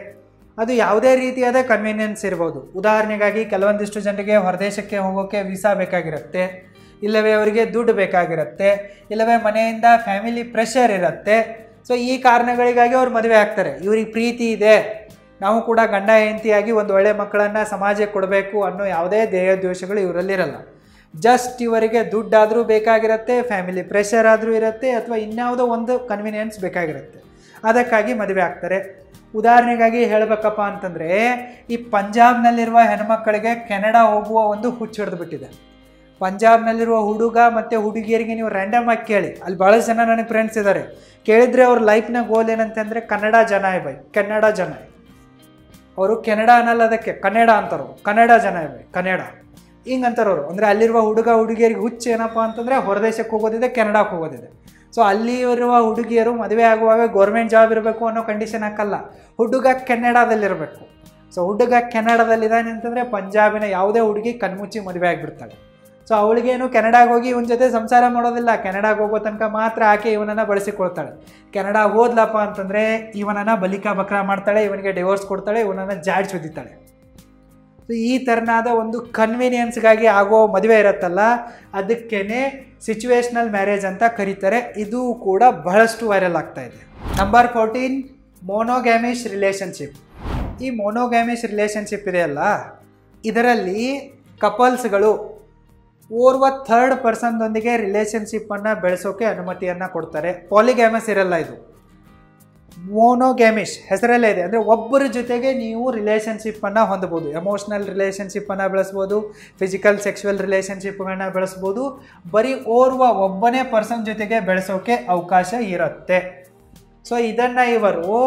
ಅದು ಯಾವುದೇ ರೀತಿಯಾದ ಕನ್ವೀನಿಯನ್ಸ್ ಇರ್ಬೋದು. ಉದಾಹರಣೆಗಾಗಿ ಕೆಲವೊಂದಿಷ್ಟು ಜನರಿಗೆ ಹೊರದೇಶಕ್ಕೆ ಹೋಗೋಕ್ಕೆ ವೀಸಾ ಬೇಕಾಗಿರುತ್ತೆ, ಇಲ್ಲವೇ ಅವರಿಗೆ ದುಡ್ಡು ಬೇಕಾಗಿರುತ್ತೆ, ಇಲ್ಲವೇ ಮನೆಯಿಂದ ಫ್ಯಾಮಿಲಿ ಪ್ರೆಷರ್ ಇರುತ್ತೆ. ಸೊ ಈ ಕಾರಣಗಳಿಗಾಗಿ ಅವ್ರು ಮದುವೆ ಆಗ್ತಾರೆ. ಇವ್ರಿಗೆ ಪ್ರೀತಿ ಇದೆ, ನಾವು ಕೂಡ ಗಂಡ ಹೆಂಡತಿಯಾಗಿ ಒಂದು ಒಳ್ಳೆ ಮಕ್ಕಳನ್ನು ಸಮಾಜಕ್ಕೆ ಕೊಡಬೇಕು ಅನ್ನೋ ಯಾವುದೇ ದೇಹದ್ವೇಷಗಳು ಇವರಲ್ಲಿರಲ್ಲ. ಜಸ್ಟ್ ಇವರಿಗೆ ದುಡ್ಡಾದರೂ ಬೇಕಾಗಿರುತ್ತೆ, ಫ್ಯಾಮಿಲಿ ಪ್ರೆಷರ್ ಆದರೂ ಇರುತ್ತೆ, ಅಥವಾ ಇನ್ಯಾವುದೋ ಒಂದು ಕನ್ವೀನಿಯನ್ಸ್ ಬೇಕಾಗಿರುತ್ತೆ. ಅದಕ್ಕಾಗಿ ಮದುವೆ ಆಗ್ತಾರೆ. ಉದಾಹರಣೆಗಾಗಿ ಹೇಳಬೇಕಪ್ಪ ಅಂತಂದರೆ, ಈ ಪಂಜಾಬ್ನಲ್ಲಿರುವ ಹೆಣ್ಮಕ್ಕಳಿಗೆ ಕೆನಡಾ ಹೋಗುವ ಒಂದು ಹುಚ್ಚು ಹಿಡಿದುಬಿಟ್ಟಿದೆ. ಪಂಜಾಬ್ನಲ್ಲಿರುವ ಹುಡುಗ ಮತ್ತು ಹುಡುಗಿಯರಿಗೆ ನೀವು ರ್ಯಾಂಡಮ್ ಆಗಿ ಕೇಳಿ, ಅಲ್ಲಿ ಭಾಳಷ್ಟು ಜನ ನನಗೆ ಫ್ರೆಂಡ್ಸ್ ಇದ್ದಾರೆ, ಕೇಳಿದರೆ ಅವ್ರ ಲೈಫ್ನ ಗೋಲ್ ಏನಂತಂದರೆ ಕನ್ನಡ ಜನ. ಅವರು ಕೆನಡಾ ಅನ್ನಲ್ಲ, ಅದಕ್ಕೆ ಕನ್ನಡ ಅಂತಾರೋ, ಕನ್ನಡ ಜನ ಕನ್ನಡ ಹಿಂಗೆ ಅಂತಾರವರು. ಅಂದರೆ ಅಲ್ಲಿರುವ ಹುಡುಗ ಹುಡುಗಿಯರಿಗೆ ಹುಚ್ಚು ಏನಪ್ಪ ಅಂತಂದರೆ ಹೊರದೇಶಕ್ಕೆ ಹೋಗೋದಿದೆ, ಕೆನಡಾಕ್ಕೆ ಹೋಗೋದಿದೆ. ಸೊ ಅಲ್ಲಿರುವ ಹುಡುಗಿಯರು ಮದುವೆ ಆಗುವಾಗ ಗೌರ್ಮೆಂಟ್ ಜಾಬ್ ಇರಬೇಕು ಅನ್ನೋ ಕಂಡೀಷನ್ ಹಾಕಲ್ಲ, ಹುಡುಗ ಕೆನಡಾದಲ್ಲಿರಬೇಕು. ಸೊ ಹುಡುಗ ಕೆನಡಾದಲ್ಲಿದ್ದಾನೆ ಅಂತಂದರೆ ಪಂಜಾಬಿನ ಯಾವುದೇ ಹುಡುಗಿ ಕಣ್ಮುಚ್ಚಿ ಮದುವೆ ಆಗಿಬಿಡ್ತಾಳೆ. ಸೊ ಅವಳಿಗೇನು ಕೆನಡಾಗೆ ಹೋಗಿ ಇವನ ಜೊತೆ ಸಂಸಾರ ಮಾಡೋದಿಲ್ಲ, ಕೆನಡಾಗೆ ಹೋಗೋ ತನಕ ಮಾತ್ರ ಆಕೆ ಇವನನ್ನು ಬಳಸಿಕೊಳ್ತಾಳೆ. ಕೆನಡಾ ಹೋದ್ಲಪ್ಪ ಅಂತಂದರೆ ಇವನನ್ನು ಬಲಿಕಾ ಬಕ್ರಾ ಮಾಡ್ತಾಳೆ, ಇವನಿಗೆ ಡಿವೋರ್ಸ್ ಕೊಡ್ತಾಳೆ, ಇವನನ್ನು ಜಾಡ್ ಸುದಿತಾಳೆ. ಸೊ ಈ ಥರನಾದ ಒಂದು ಕನ್ವೀನಿಯನ್ಸ್ಗಾಗಿ ಆಗೋ ಮದುವೆ ಇರುತ್ತಲ್ಲ, ಅದಕ್ಕೇ ಸಿಚುವೇಶ್ನಲ್ ಮ್ಯಾರೇಜ್ ಅಂತ ಕರೀತಾರೆ. ಇದು ಕೂಡ ಬಹಳಷ್ಟು ವೈರಲ್ ಆಗ್ತಾ ಇದೆ. Number 14, monogamish relationship. ಈ ಮೋನೋಗ್ಯಾಮಿಶ್ ರಿಲೇಷನ್ಶಿಪ್ ಇದೆಯಲ್ಲ, ಇದರಲ್ಲಿ ಕಪಲ್ಸ್ಗಳು ಓರ್ವ ಥರ್ಡ್ ಪರ್ಸನ್ದೊಂದಿಗೆ ರಿಲೇಷನ್ಶಿಪ್ಪನ್ನು ಬೆಳೆಸೋಕೆ ಅನುಮತಿಯನ್ನು ಕೊಡ್ತಾರೆ. ಪಾಲಿಗ್ಯಾಮಸ್ ಇರಲ್ಲ, ಇದು ಮೋನೋಗ್ಯಾಮಿಶ್ ಹೆಸರಲ್ಲೇ ಇದೆ. ಅಂದರೆ ಒಬ್ಬರ ಜೊತೆಗೆ ನೀವು ರಿಲೇಷನ್ಶಿಪ್ಪನ್ನು ಹೊಂದಬಹುದು. ಎಮೋಷ್ನಲ್ ರಿಲೇಷನ್ಶಿಪ್ಪನ್ನು ಬೆಳೆಸ್ಬೋದು, ಫಿಸಿಕಲ್ ಸೆಕ್ಸುವಲ್ ರಿಲೇಷನ್ಶಿಪ್ಗಳನ್ನ ಬೆಳೆಸ್ಬೋದು. ಬರೀ ಒಬ್ಬನೇ ಪರ್ಸನ್ ಜೊತೆಗೆ ಬೆಳೆಸೋಕೆ ಅವಕಾಶ ಇರುತ್ತೆ. ಸೊ ಇದನ್ನು ಇವರು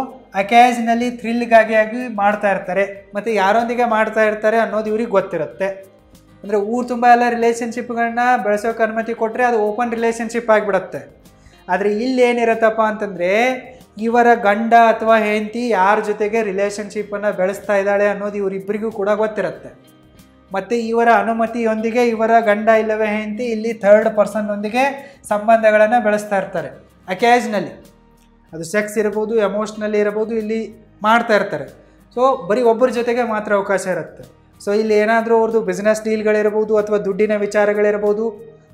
ಅಕ್ಯಾಜ್ನಲ್ಲಿ ಥ್ರಿಲ್ಗಾಗಿ ಮಾಡ್ತಾ ಇರ್ತಾರೆ, ಮತ್ತು ಯಾರೊಂದಿಗೆ ಮಾಡ್ತಾ ಇರ್ತಾರೆ ಅನ್ನೋದು ಇವ್ರಿಗೆ ಗೊತ್ತಿರುತ್ತೆ. ಅಂದರೆ ಊರು ತುಂಬ ಎಲ್ಲ ರಿಲೇಷನ್ಶಿಪ್ಗಳನ್ನ ಬೆಳೆಸೋಕೆ ಅನುಮತಿ ಕೊಟ್ಟರೆ ಅದು ಓಪನ್ ರಿಲೇಷನ್ಶಿಪ್ ಆಗಿಬಿಡುತ್ತೆ. ಆದರೆ ಇಲ್ಲಿ ಏನಿರುತ್ತಪ್ಪ ಅಂತಂದರೆ, ಇವರ ಗಂಡ ಅಥವಾ ಹೆಂಡತಿ ಯಾರ ಜೊತೆಗೆ ರಿಲೇಷನ್ಶಿಪ್ಪನ್ನು ಬೆಳೆಸ್ತಾ ಇದ್ದಾಳೆ ಅನ್ನೋದು ಇವರಿಬ್ಬರಿಗೂ ಕೂಡ ಗೊತ್ತಿರುತ್ತೆ. ಮತ್ತು ಇವರ ಅನುಮತಿಯೊಂದಿಗೆ ಇವರ ಗಂಡ ಇಲ್ಲವೇ ಹೆಂಡತಿ ಇಲ್ಲಿ ಥರ್ಡ್ ಪರ್ಸನ್ನೊಂದಿಗೆ ಸಂಬಂಧಗಳನ್ನು ಬೆಳೆಸ್ತಾ ಇರ್ತಾರೆ ಅಕ್ಯಾಜ್ನಲ್ಲಿ. ಅದು ಸೆಕ್ಸ್ ಇರ್ಬೋದು, ಎಮೋಷ್ನಲ್ಲಿ ಇರ್ಬೋದು, ಇಲ್ಲಿ ಮಾಡ್ತಾ ಇರ್ತಾರೆ. ಸೊ ಬರೀ ಒಬ್ಬರ ಜೊತೆಗೆ ಮಾತ್ರ ಅವಕಾಶ ಇರುತ್ತೆ. ಸೊ ಇಲ್ಲಿ ಏನಾದರೂ ಅವ್ರದ್ದು ಬಿಸ್ನೆಸ್ ಡೀಲ್ಗಳಿರ್ಬೋದು, ಅಥವಾ ದುಡ್ಡಿನ ವಿಚಾರಗಳಿರ್ಬೋದು.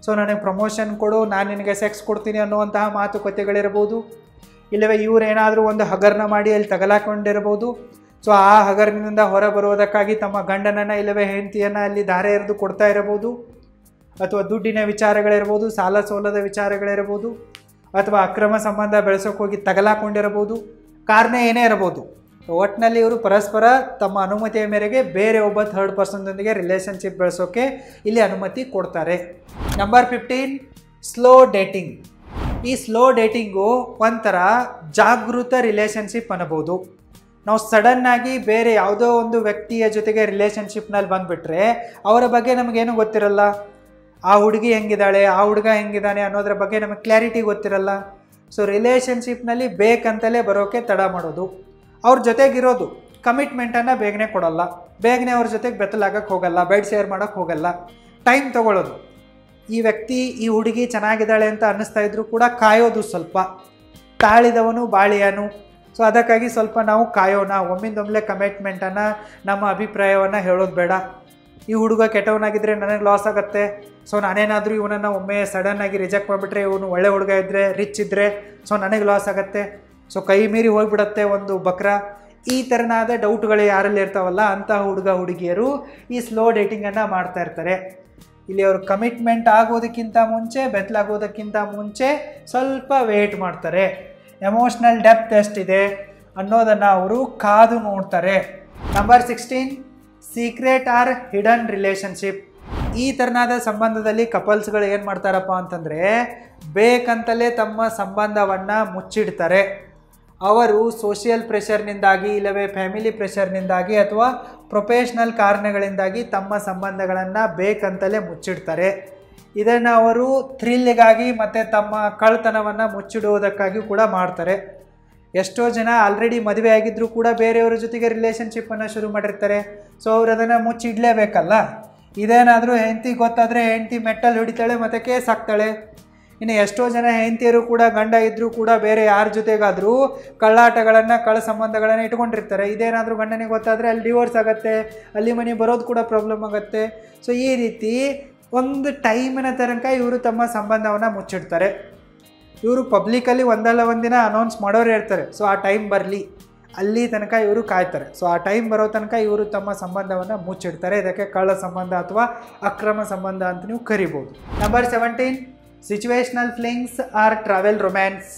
ಸೊ ನನಗೆ ಪ್ರಮೋಷನ್ ಕೊಡು, ನಾನು ನಿನಗೆ ಸೆಕ್ಸ್ ಕೊಡ್ತೀನಿ ಅನ್ನುವಂತಹ ಮಾತುಕತೆಗಳಿರ್ಬೋದು. ಇಲ್ಲವೇ ಇವರೇನಾದರೂ ಒಂದು ಹಗರಣ ಮಾಡಿ ಅಲ್ಲಿ ತಗಲಾಕೊಂಡಿರ್ಬೋದು. ಸೊ ಆ ಹಗರಣದಿಂದ ಹೊರ ಬರುವುದಕ್ಕಾಗಿ ತಮ್ಮ ಗಂಡನನ್ನು ಇಲ್ಲವೇ ಹೆಂಡತಿಯನ್ನು ಅಲ್ಲಿ ದಾರೆ ಎರೆದು ಕೊಡ್ತಾ ಇರಬಹುದು. ಅಥವಾ ದುಡ್ಡಿನ ವಿಚಾರಗಳಿರ್ಬೋದು, ಸಾಲ ಸೋಲದ ವಿಚಾರಗಳಿರ್ಬೋದು, ಅಥವಾ ಅಕ್ರಮ ಸಂಬಂಧ ಬೆಳೆಸೋಕೆ ಹೋಗಿ ತಗಲಾಕೊಂಡಿರಬಹುದು. ಕಾರಣ ಏನೇ ಇರಬಹುದು. ಒಟ್ಟಿನಲ್ಲಿ ಇವರು ಪರಸ್ಪರ ತಮ್ಮ ಅನುಮತಿಯ ಮೇರೆಗೆ ಬೇರೆ ಒಬ್ಬ ಥರ್ಡ್ ಪರ್ಸನ್ದೊಂದಿಗೆ ರಿಲೇಷನ್ಶಿಪ್ ಬೆಳೆಸೋಕೆ ಇಲ್ಲಿ ಅನುಮತಿ ಕೊಡ್ತಾರೆ. Number 15, slow dating. ಈ ಸ್ಲೋ ಡೇಟಿಂಗು ಒಂಥರ ಜಾಗೃತ ರಿಲೇಷನ್ಶಿಪ್ ಅನ್ನಬಹುದು. ನಾವು ಸಡನ್ನಾಗಿ ಬೇರೆ ಯಾವುದೋ ಒಂದು ವ್ಯಕ್ತಿಯ ಜೊತೆಗೆ ರಿಲೇಷನ್ಶಿಪ್ನಲ್ಲಿ ಬಂದುಬಿಟ್ರೆ ಅವರ ಬಗ್ಗೆ ನಮಗೇನು ಗೊತ್ತಿರಲ್ಲ. ಆ ಹುಡುಗಿ ಹೆಂಗಿದ್ದಾಳೆ, ಆ ಹುಡುಗ ಹೆಂಗಿದ್ದಾನೆ ಅನ್ನೋದ್ರ ಬಗ್ಗೆ ನಮಗೆ ಕ್ಲಾರಿಟಿ ಗೊತ್ತಿರಲ್ಲ. ಸೊ ರಿಲೇಷನ್ಶಿಪ್ನಲ್ಲಿ ಬೇಕಂತಲೇ ಬರೋಕ್ಕೆ ತಡ ಮಾಡೋದು. ಅವ್ರ ಜೊತೆಗಿರೋದು, ಕಮಿಟ್ಮೆಂಟನ್ನು ಬೇಗನೆ ಕೊಡಲ್ಲ, ಬೇಗನೆ ಅವ್ರ ಜೊತೆಗೆ ಬೆತ್ತಲಾಗಕ್ಕೆ ಹೋಗಲ್ಲ, ಬೆಡ್ ಶೇರ್ ಮಾಡೋಕ್ಕೆ ಹೋಗಲ್ಲ, ಟೈಮ್ ತೊಗೊಳ್ಳೋದು. ಈ ವ್ಯಕ್ತಿ, ಈ ಹುಡುಗಿ ಚೆನ್ನಾಗಿದ್ದಾಳೆ ಅಂತ ಅನ್ನಿಸ್ತಾ ಇದ್ರೂ ಕೂಡ ಕಾಯೋದು. ಸ್ವಲ್ಪ ತಾಳಿದವನು ಬಾಳಿಯಾನು. ಸೊ ಅದಕ್ಕಾಗಿ ಸ್ವಲ್ಪ ನಾವು ಕಾಯೋಣ, ಒಮ್ಮಿಂದೊಮ್ಮೆ ಕಮಿಟ್ಮೆಂಟನ್ನು, ನಮ್ಮ ಅಭಿಪ್ರಾಯವನ್ನು ಹೇಳೋದು ಬೇಡ. ಈ ಹುಡುಗ ಕೆಟ್ಟವನಾಗಿದ್ದರೆ ನನಗೆ ಲಾಸ್ ಆಗುತ್ತೆ. ಸೊ ನಾನೇನಾದರೂ ಇವನನ್ನು ಒಮ್ಮೆ ಸಡನ್ನಾಗಿ ರಿಜೆಕ್ಟ್ ಮಾಡಿಬಿಟ್ರೆ, ಇವನು ಒಳ್ಳೆ ಹುಡುಗ ಇದ್ದರೆ, ರಿಚ್ ಇದ್ದರೆ, ಸೊ ನನಗೆ ಲಾಸ್ ಆಗುತ್ತೆ. ಸೊ ಕೈ ಮೀರಿ ಹೋಗಿಬಿಡುತ್ತೆ ಒಂದು ಬಕ್ರ. ಈ ಥರನಾದ ಡೌಟ್ಗಳು ಯಾರಲ್ಲಿ ಇರ್ತಾವಲ್ಲ, ಅಂತಹ ಹುಡುಗ ಹುಡುಗಿಯರು ಈ ಸ್ಲೋ ಡೇಟಿಂಗನ್ನು ಮಾಡ್ತಾ ಇರ್ತಾರೆ. ಇಲ್ಲಿ ಅವರು ಕಮಿಟ್ಮೆಂಟ್ ಆಗೋದಕ್ಕಿಂತ ಮುಂಚೆ, ಬೆತ್ತಲಾಗೋದಕ್ಕಿಂತ ಮುಂಚೆ ಸ್ವಲ್ಪ ವೇಟ್ ಮಾಡ್ತಾರೆ. ಎಮೋಷ್ನಲ್ ಡೆಪ್ತ್ ಎಷ್ಟಿದೆ ಅನ್ನೋದನ್ನು ಅವರು ಕಾದು ನೋಡ್ತಾರೆ. Number 16, secret or hidden relationship. ಈ ಥರನಾದ ಸಂಬಂಧದಲ್ಲಿ ಕಪಲ್ಸ್ಗಳು ಏನು ಮಾಡ್ತಾರಪ್ಪ ಅಂತಂದರೆ, ಬೇಕಂತಲೇ ತಮ್ಮ ಸಂಬಂಧವನ್ನು ಮುಚ್ಚಿಡ್ತಾರೆ. ಅವರು ಸೋಷಿಯಲ್ ಪ್ರೆಷರ್ನಿಂದಾಗಿ, ಇಲ್ಲವೇ ಫ್ಯಾಮಿಲಿ ಪ್ರೆಷರ್ನಿಂದಾಗಿ ಅಥವಾ ಪ್ರೊಫೆಷ್ನಲ್ ಕಾರಣಗಳಿಂದಾಗಿ ತಮ್ಮ ಸಂಬಂಧಗಳನ್ನು ಬೇಕಂತಲೇ ಮುಚ್ಚಿಡ್ತಾರೆ. ಇದನ್ನು ಅವರು ಥ್ರಿಲ್ಲಿಗಾಗಿ ಮತ್ತು ತಮ್ಮ ಕಳ್ತನವನ್ನು ಮುಚ್ಚಿಡುವುದಕ್ಕಾಗಿ ಕೂಡ ಮಾಡ್ತಾರೆ. ಎಷ್ಟೋ ಜನ ಆಲ್ರೆಡಿ ಮದುವೆ ಆಗಿದ್ದರೂ ಕೂಡ ಬೇರೆಯವ್ರ ಜೊತೆಗೆ ರಿಲೇಷನ್ಶಿಪ್ಪನ್ನು ಶುರು ಮಾಡಿರ್ತಾರೆ. ಸೊ ಅವ್ರು ಅದನ್ನು ಮುಚ್ಚಿಡಲೇಬೇಕಲ್ಲ. ಇದೇನಾದರೂ ಹೆಂಡತಿ ಗೊತ್ತಾದರೆ ಹೆಂಡತಿ ಮೆಟ್ಟಲ್ಲಿ ಹೊಡಿತಾಳೆ ಮತ್ತು ಕೇಸ್ ಹಾಕ್ತಾಳೆ. ಇನ್ನು ಎಷ್ಟೋ ಜನ ಹೆಂಡತಿಯರು ಕೂಡ ಗಂಡ ಇದ್ದರೂ ಕೂಡ ಬೇರೆ ಯಾರ ಜೊತೆಗಾದರೂ ಕಳ್ಳಾಟಗಳನ್ನು, ಕಳ್ಳ ಸಂಬಂಧಗಳನ್ನು ಇಟ್ಕೊಂಡಿರ್ತಾರೆ. ಇದೇನಾದರೂ ಗಂಡನಿಗೆ ಗೊತ್ತಾದರೆ ಅಲ್ಲಿ ಡಿವೋರ್ಸ್ ಆಗುತ್ತೆ, ಅಲ್ಲಿ ಮನೆ ಬರೋದು ಕೂಡ ಪ್ರಾಬ್ಲಮ್ ಆಗುತ್ತೆ. ಸೊ ಈ ರೀತಿ ಒಂದು ಟೈಮಿನ ತನಕ ಇವರು ತಮ್ಮ ಸಂಬಂಧವನ್ನು ಮುಚ್ಚಿಡ್ತಾರೆ. ಇವರು ಪಬ್ಲಿಕಲ್ಲಿ ಒಂದಲ್ಲ ಒಂದಿನ ಅನೌನ್ಸ್ ಮಾಡೋರು ಇರ್ತಾರೆ. ಸೊ ಆ ಟೈಮ್ ಬರಲಿ, ಅಲ್ಲಿ ತನಕ ಇವರು ಕಾಯ್ತಾರೆ. ಸೊ ಆ ಟೈಮ್ ಬರೋ ತನಕ ಇವರು ತಮ್ಮ ಸಂಬಂಧವನ್ನು ಮುಚ್ಚಿಡ್ತಾರೆ. ಇದಕ್ಕೆ ಕಳ್ಳ ಸಂಬಂಧ ಅಥವಾ ಅಕ್ರಮ ಸಂಬಂಧ ಅಂತ ನೀವು ಕರಿಬೋದು. Number 17, situational flings or travel romance.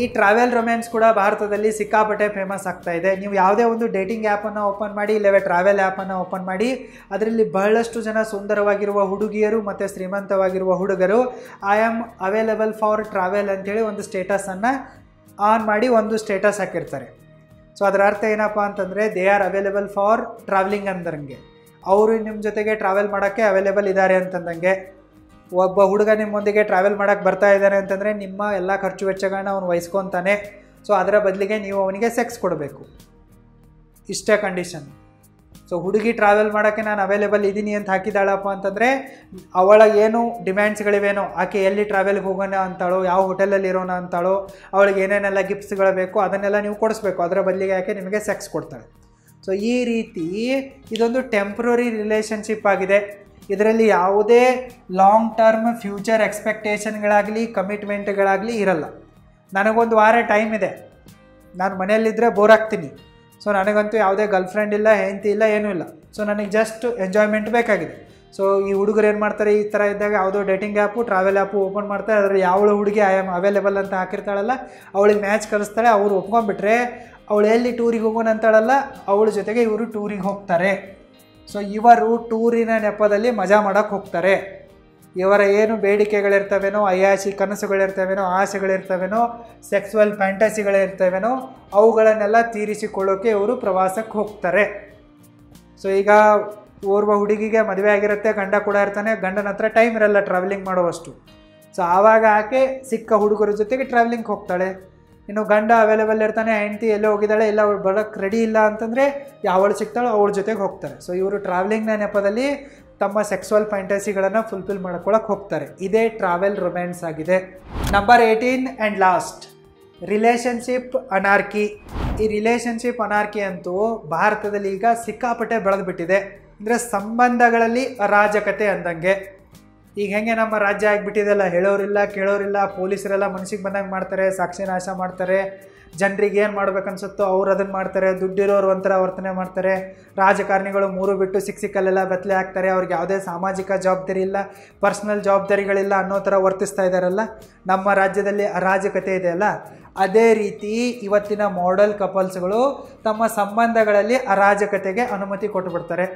ಈ ಟ್ರಾವೆಲ್ ರೊಮ್ಯಾನ್ಸ್ ಕೂಡ ಭಾರತದಲ್ಲಿ ಸಿಕ್ಕಾಪಟ್ಟೆ ಫೇಮಸ್ ಆಗ್ತಾ ಇದೆ. ನೀವು ಯಾವುದೇ ಒಂದು ಡೇಟಿಂಗ್ ಆ್ಯಪನ್ನು ಓಪನ್ ಮಾಡಿ, ಇಲ್ಲವೇ ಟ್ರಾವೆಲ್ ಆ್ಯಪನ್ನು ಓಪನ್ ಮಾಡಿ, ಅದರಲ್ಲಿ ಬಹಳಷ್ಟು ಜನ ಸುಂದರವಾಗಿರುವ ಹುಡುಗಿಯರು ಮತ್ತು ಶ್ರೀಮಂತವಾಗಿರುವ ಹುಡುಗರು I am available for travel ಅಂಥೇಳಿ ಒಂದು ಸ್ಟೇಟಸನ್ನು ಆನ್ ಮಾಡಿ ಒಂದು ಸ್ಟೇಟಸ್ ಹಾಕಿರ್ತಾರೆ. ಸೊ ಅದರ ಅರ್ಥ ಏನಪ್ಪ ಅಂತಂದರೆ, they are available for travelling ಅಂದಂಗೆ. ಅವರು ನಿಮ್ಮ ಜೊತೆಗೆ ಟ್ರಾವೆಲ್ ಮಾಡೋಕ್ಕೆ ಅವೈಲೇಬಲ್ ಇದ್ದಾರೆ ಅಂತಂದಂಗೆ. ಒಬ್ಬ ಹುಡುಗ ನಿಮ್ಮೊಂದಿಗೆ ಟ್ರಾವೆಲ್ ಮಾಡೋಕ್ಕೆ ಬರ್ತಾ ಇದ್ದಾನೆ ಅಂತಂದರೆ ನಿಮ್ಮ ಎಲ್ಲ ಖರ್ಚು ವೆಚ್ಚಗಳನ್ನ ಅವನು ವಹಿಸ್ಕೊತಾನೆ. ಸೊ ಅದರ ಬದಲಿಗೆ ನೀವು ಅವನಿಗೆ ಸೆಕ್ಸ್ ಕೊಡಬೇಕು, ಇಷ್ಟೇ ಕಂಡೀಷನ್. ಸೊ ಹುಡುಗಿ ಟ್ರಾವೆಲ್ ಮಾಡೋಕ್ಕೆ ನಾನು ಅವೈಲೇಬಲ್ ಇದ್ದೀನಿ ಅಂತ ಹಾಕಿದ್ದಾಳಪ್ಪ ಅಂತಂದರೆ, ಅವಳ ಏನು ಡಿಮ್ಯಾಂಡ್ಸ್ಗಳಿವೇನೋ, ಆಕೆ ಎಲ್ಲಿ ಟ್ರಾವೆಲ್ಗೆ ಹೋಗೋಣ ಅಂತಾಳೋ, ಯಾವ ಹೋಟೆಲಲ್ಲಿ ಇರೋಣ ಅಂತಾಳೋ, ಅವಳಿಗೆ ಏನೇನೆಲ್ಲ ಗಿಫ್ಟ್ಸ್ಗಳು ಬೇಕೋ ಅದನ್ನೆಲ್ಲ ನೀವು ಕೊಡಿಸ್ಬೇಕು. ಅದರ ಬದಲಿಗೆ ಆಕೆ ನಿಮಗೆ ಸೆಕ್ಸ್ ಕೊಡ್ತಾಳೆ. ಸೊ ಈ ರೀತಿ ಇದೊಂದು ಟೆಂಪ್ರರಿ ರಿಲೇಷನ್ಶಿಪ್ ಆಗಿದೆ. ಇದರಲ್ಲಿ ಯಾವುದೇ ಲಾಂಗ್ ಟರ್ಮ್ ಫ್ಯೂಚರ್ ಎಕ್ಸ್ಪೆಕ್ಟೇಷನ್ಗಳಾಗಲಿ ಕಮಿಟ್ಮೆಂಟ್ಗಳಾಗಲಿ ಇರಲ್ಲ. ನನಗೊಂದು ವಾರ ಟೈಮ್ ಇದೆ, ನಾನು ಮನೆಯಲ್ಲಿದ್ದರೆ ಬೋರ್ ಆಗ್ತೀನಿ. ಸೊ ನನಗಂತೂ ಯಾವುದೇ ಗರ್ಲ್ಫ್ರೆಂಡ್ ಇಲ್ಲ, ಹೆಂಡತಿ ಇಲ್ಲ, ಏನೂ ಇಲ್ಲ. ಸೊ ನನಗೆ ಜಸ್ಟ್ ಎಂಜಾಯ್ಮೆಂಟ್ ಬೇಕಾಗಿದೆ. ಸೊ ಈ ಹುಡುಗರು ಏನು ಮಾಡ್ತಾರೆ, ಈ ಥರ ಇದ್ದಾಗ ಯಾವುದೋ dating app, travel app open ಮಾಡ್ತಾರೆ. ಅದರಲ್ಲಿ ಯಾವಳು ಹುಡುಗಿ ಐ ಆಮ್ ಅವೈಲೇಬಲ್ ಅಂತ ಹಾಕಿರ್ತಾಳಲ್ಲ, ಅವಳಿಗೆ ಮ್ಯಾಚ್ ಕಳಿಸ್ತಾಳೆ. ಅವರು ಒಪ್ಕೊಂಡ್ಬಿಟ್ರೆ ಅವಳು ಎಲ್ಲಿ ಟೂರಿಗೆ ಹೋಗೋಣ ಅಂತಾಳಲ್ಲ, ಅವಳ ಜೊತೆಗೆ ಇವರು ಟೂರಿಗೆ ಹೋಗ್ತಾರೆ. ಸೊ ಇವರು ಟೂರಿನ ನೆಪದಲ್ಲಿ ಮಜಾ ಮಾಡೋಕ್ಕೆ ಹೋಗ್ತಾರೆ. ಇವರ ಏನು ಬೇಡಿಕೆಗಳಿರ್ತವೇನೋ, ಅಯಾಶಿ ಕನಸುಗಳಿರ್ತವೇನೋ, ಆಸೆಗಳಿರ್ತವೇನೋ, ಸೆಕ್ಸುವಲ್ ಫ್ಯಾಂಟಸಿಗಳಿರ್ತವೇನೋ, ಅವುಗಳನ್ನೆಲ್ಲ ತೀರಿಸಿಕೊಳ್ಳೋಕ್ಕೆ ಇವರು ಪ್ರವಾಸಕ್ಕೆ ಹೋಗ್ತಾರೆ. ಸೊ ಈಗ ಓರ್ವ ಹುಡುಗಿಗೆ ಮದುವೆ ಆಗಿರುತ್ತೆ, ಗಂಡ ಕೂಡ ಇರ್ತಾನೆ. ಗಂಡನ ಹತ್ರ ಟೈಮ್ ಇರಲ್ಲ ಟ್ರಾವೆಲಿಂಗ್ ಮಾಡುವಷ್ಟು. ಸೊ ಆವಾಗ ಆಕೆ ಸಿಕ್ಕ ಹುಡುಗರ ಜೊತೆಗೆ ಟ್ರಾವೆಲಿಂಗ್ ಹೋಗ್ತಾಳೆ. ಇನ್ನು ಗಂಡ ಅವೈಲೇಬಲ್ ಇರ್ತಾನೆ, ಹೆಂಡತಿ ಎಲ್ಲೋ ಹೋಗಿದ್ದಾಳೆ, ಇಲ್ಲ ಅವಳು ಬರೋಕ್ಕೆ ರೆಡಿ ಇಲ್ಲ ಅಂತಂದರೆ ಯಾವಳು ಸಿಗ್ತಾಳೋ ಅವಳ ಜೊತೆಗೆ ಹೋಗ್ತಾರೆ. ಸೊ ಇವರು ಟ್ರಾವೆಲಿಂಗ್ನ ನೆಪದಲ್ಲಿ ತಮ್ಮ ಸೆಕ್ಸುವಲ್ ಫ್ಯಾಂಟಸಿಗಳನ್ನು ಫುಲ್ಫಿಲ್ ಮಾಡ್ಕೊಳ್ಳೋಕೆ ಹೋಗ್ತಾರೆ. ಇದೇ ಟ್ರಾವೆಲ್ ರೊಮ್ಯಾನ್ಸ್ ಆಗಿದೆ. Number 18 and last, relationship anarchy. ಈ ರಿಲೇಷನ್ಶಿಪ್ ಅನಾರ್ಕಿ ಅಂತೂ ಭಾರತದಲ್ಲಿ ಈಗ ಸಿಕ್ಕಾಪಟ್ಟೆ ಬೆಳೆದುಬಿಟ್ಟಿದೆ. ಅಂದರೆ ಸಂಬಂಧಗಳಲ್ಲಿ ಅರಾಜಕತೆ ಅಂದಂಗೆ. ಈಗ ಹೆಂಗೆ ನಮ್ಮ ರಾಜ್ಯ ಆಗಿಬಿಟ್ಟಿದೆಲ್ಲ, ಹೇಳೋರಿಲ್ಲ ಕೇಳೋರಿಲ್ಲ, ಪೊಲೀಸರೆಲ್ಲ ಮನಸ್ಸಿಗೆ ಬಂದಂಗೆ ಮಾಡ್ತಾರೆ, ಸಾಕ್ಷಿ ನಾಶ ಮಾಡ್ತಾರೆ. ಜನರಿಗೆ ಏನು ಮಾಡ್ಬೇಕನ್ಸುತ್ತೋ ಅವ್ರು ಅದನ್ನು ಮಾಡ್ತಾರೆ. ದುಡ್ಡಿರೋರು ಒಂಥರ ವರ್ತನೆ ಮಾಡ್ತಾರೆ. ರಾಜಕಾರಣಿಗಳು ಮೂರು ಬಿಟ್ಟು ಸಿಕ್ಕಲ್ಲೆಲ್ಲ ಬೆತ್ತಲೆ ಹಾಕ್ತಾರೆ. ಅವ್ರಿಗೆ ಯಾವುದೇ ಸಾಮಾಜಿಕ ಜವಾಬ್ದಾರಿ ಇಲ್ಲ, ಪರ್ಸ್ನಲ್ ಜವಾಬ್ದಾರಿಗಳಿಲ್ಲ ಅನ್ನೋ ಥರ ವರ್ತಿಸ್ತಾ ಇದ್ದಾರಲ್ಲ. ನಮ್ಮ ರಾಜ್ಯದಲ್ಲಿ ಅರಾಜಕತೆ ಇದೆಯಲ್ಲ, ಅದೇ ರೀತಿ ಇವತ್ತಿನ ಮಾಡೆಲ್ ಕಪಲ್ಸ್ಗಳು ತಮ್ಮ ಸಂಬಂಧಗಳಲ್ಲಿ ಅರಾಜಕತೆಗೆ ಅನುಮತಿ ಕೊಟ್ಟುಬಿಡ್ತಾರೆ.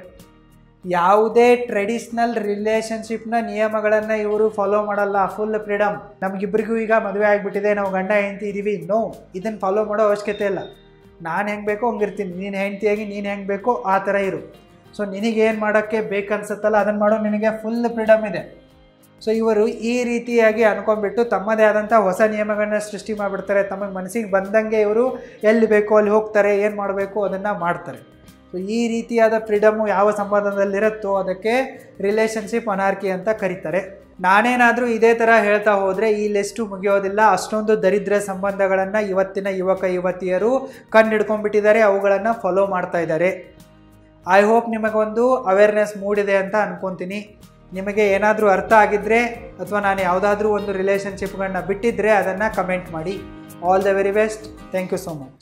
ಯಾವುದೇ ಟ್ರೆಡಿಷ್ನಲ್ ರಿಲೇಷನ್ಶಿಪ್ನ ನಿಯಮಗಳನ್ನು ಇವರು ಫಾಲೋ ಮಾಡಲ್ಲ. Full freedom. ನಮಗಿಬ್ಬರಿಗೂ ಈಗ ಮದುವೆ ಆಗಿಬಿಟ್ಟಿದೆ, ನಾವು ಗಂಡ ಹೆಂಡತಿ ಇದ್ದೀವಿ, ನೋ, ಇದನ್ನು ಫಾಲೋ ಮಾಡೋ ಅವಶ್ಯಕತೆ ಇಲ್ಲ. ನಾನು ಹೆಂಗೆ ಬೇಕೋ ಹಂಗಿರ್ತೀನಿ, ನೀನು ಹೆಂಡತಿಯಾಗಿ ನೀನು ಹೆಂಗೆ ಬೇಕೋ ಆ ಥರ ಇರು. ಸೊ ನಿನಗೇನು ಮಾಡೋಕ್ಕೆ ಬೇಕನ್ಸುತ್ತಲ್ಲ ಅದನ್ನು ಮಾಡೋ, ನಿನಗೆ ಫುಲ್ ಫ್ರೀಡಮ್ ಇದೆ. ಸೊ ಇವರು ಈ ರೀತಿಯಾಗಿ ಅನ್ಕೊಂಡ್ಬಿಟ್ಟು ತಮ್ಮದೇ ಆದಂಥ ಹೊಸ ನಿಯಮಗಳನ್ನ ಸೃಷ್ಟಿ ಮಾಡಿಬಿಡ್ತಾರೆ. ತಮಗೆ ಮನಸ್ಸಿಗೆ ಬಂದಂಗೆ ಇವರು ಎಲ್ಲಿ ಬೇಕೋ ಅಲ್ಲಿ ಹೋಗ್ತಾರೆ, ಏನು ಮಾಡಬೇಕು ಅದನ್ನು ಮಾಡ್ತಾರೆ. ಸೊ ಈ ರೀತಿಯಾದ ಫ್ರೀಡಮ್ಮು ಯಾವ ಸಂಬಂಧದಲ್ಲಿರುತ್ತೋ ಅದಕ್ಕೆ ರಿಲೇಷನ್ಶಿಪ್ ಅನಾರ್ಕಿ ಅಂತ ಕರೀತಾರೆ. ನಾನೇನಾದರೂ ಇದೇ ಥರ ಹೇಳ್ತಾ ಹೋದರೆ ಈ ಲಿಸ್ಟು ಮುಗಿಯೋದಿಲ್ಲ. ಅಷ್ಟೊಂದು ದರಿದ್ರ ಸಂಬಂಧಗಳನ್ನು ಇವತ್ತಿನ ಯುವಕ ಯುವತಿಯರು ಕಂಡುಹಿಡ್ಕೊಂಡ್ಬಿಟ್ಟಿದ್ದಾರೆ, ಅವುಗಳನ್ನು ಫಾಲೋ ಮಾಡ್ತಾ ಇದ್ದಾರೆ. ಐ ಹೋಪ್ ನಿಮಗೊಂದು ಅವೇರ್ನೆಸ್ ಮೂಡಿದೆ ಅಂತ ಅನ್ಕೊತೀನಿ. ನಿಮಗೆ ಏನಾದರೂ ಅರ್ಥ ಆಗಿದ್ದರೆ ಅಥವಾ ನಾನು ಯಾವುದಾದ್ರೂ ಒಂದು ರಿಲೇಷನ್ಶಿಪ್ಗಳನ್ನ ಬಿಟ್ಟಿದ್ದರೆ ಅದನ್ನು ಕಮೆಂಟ್ ಮಾಡಿ. All the very best. Thank you so much.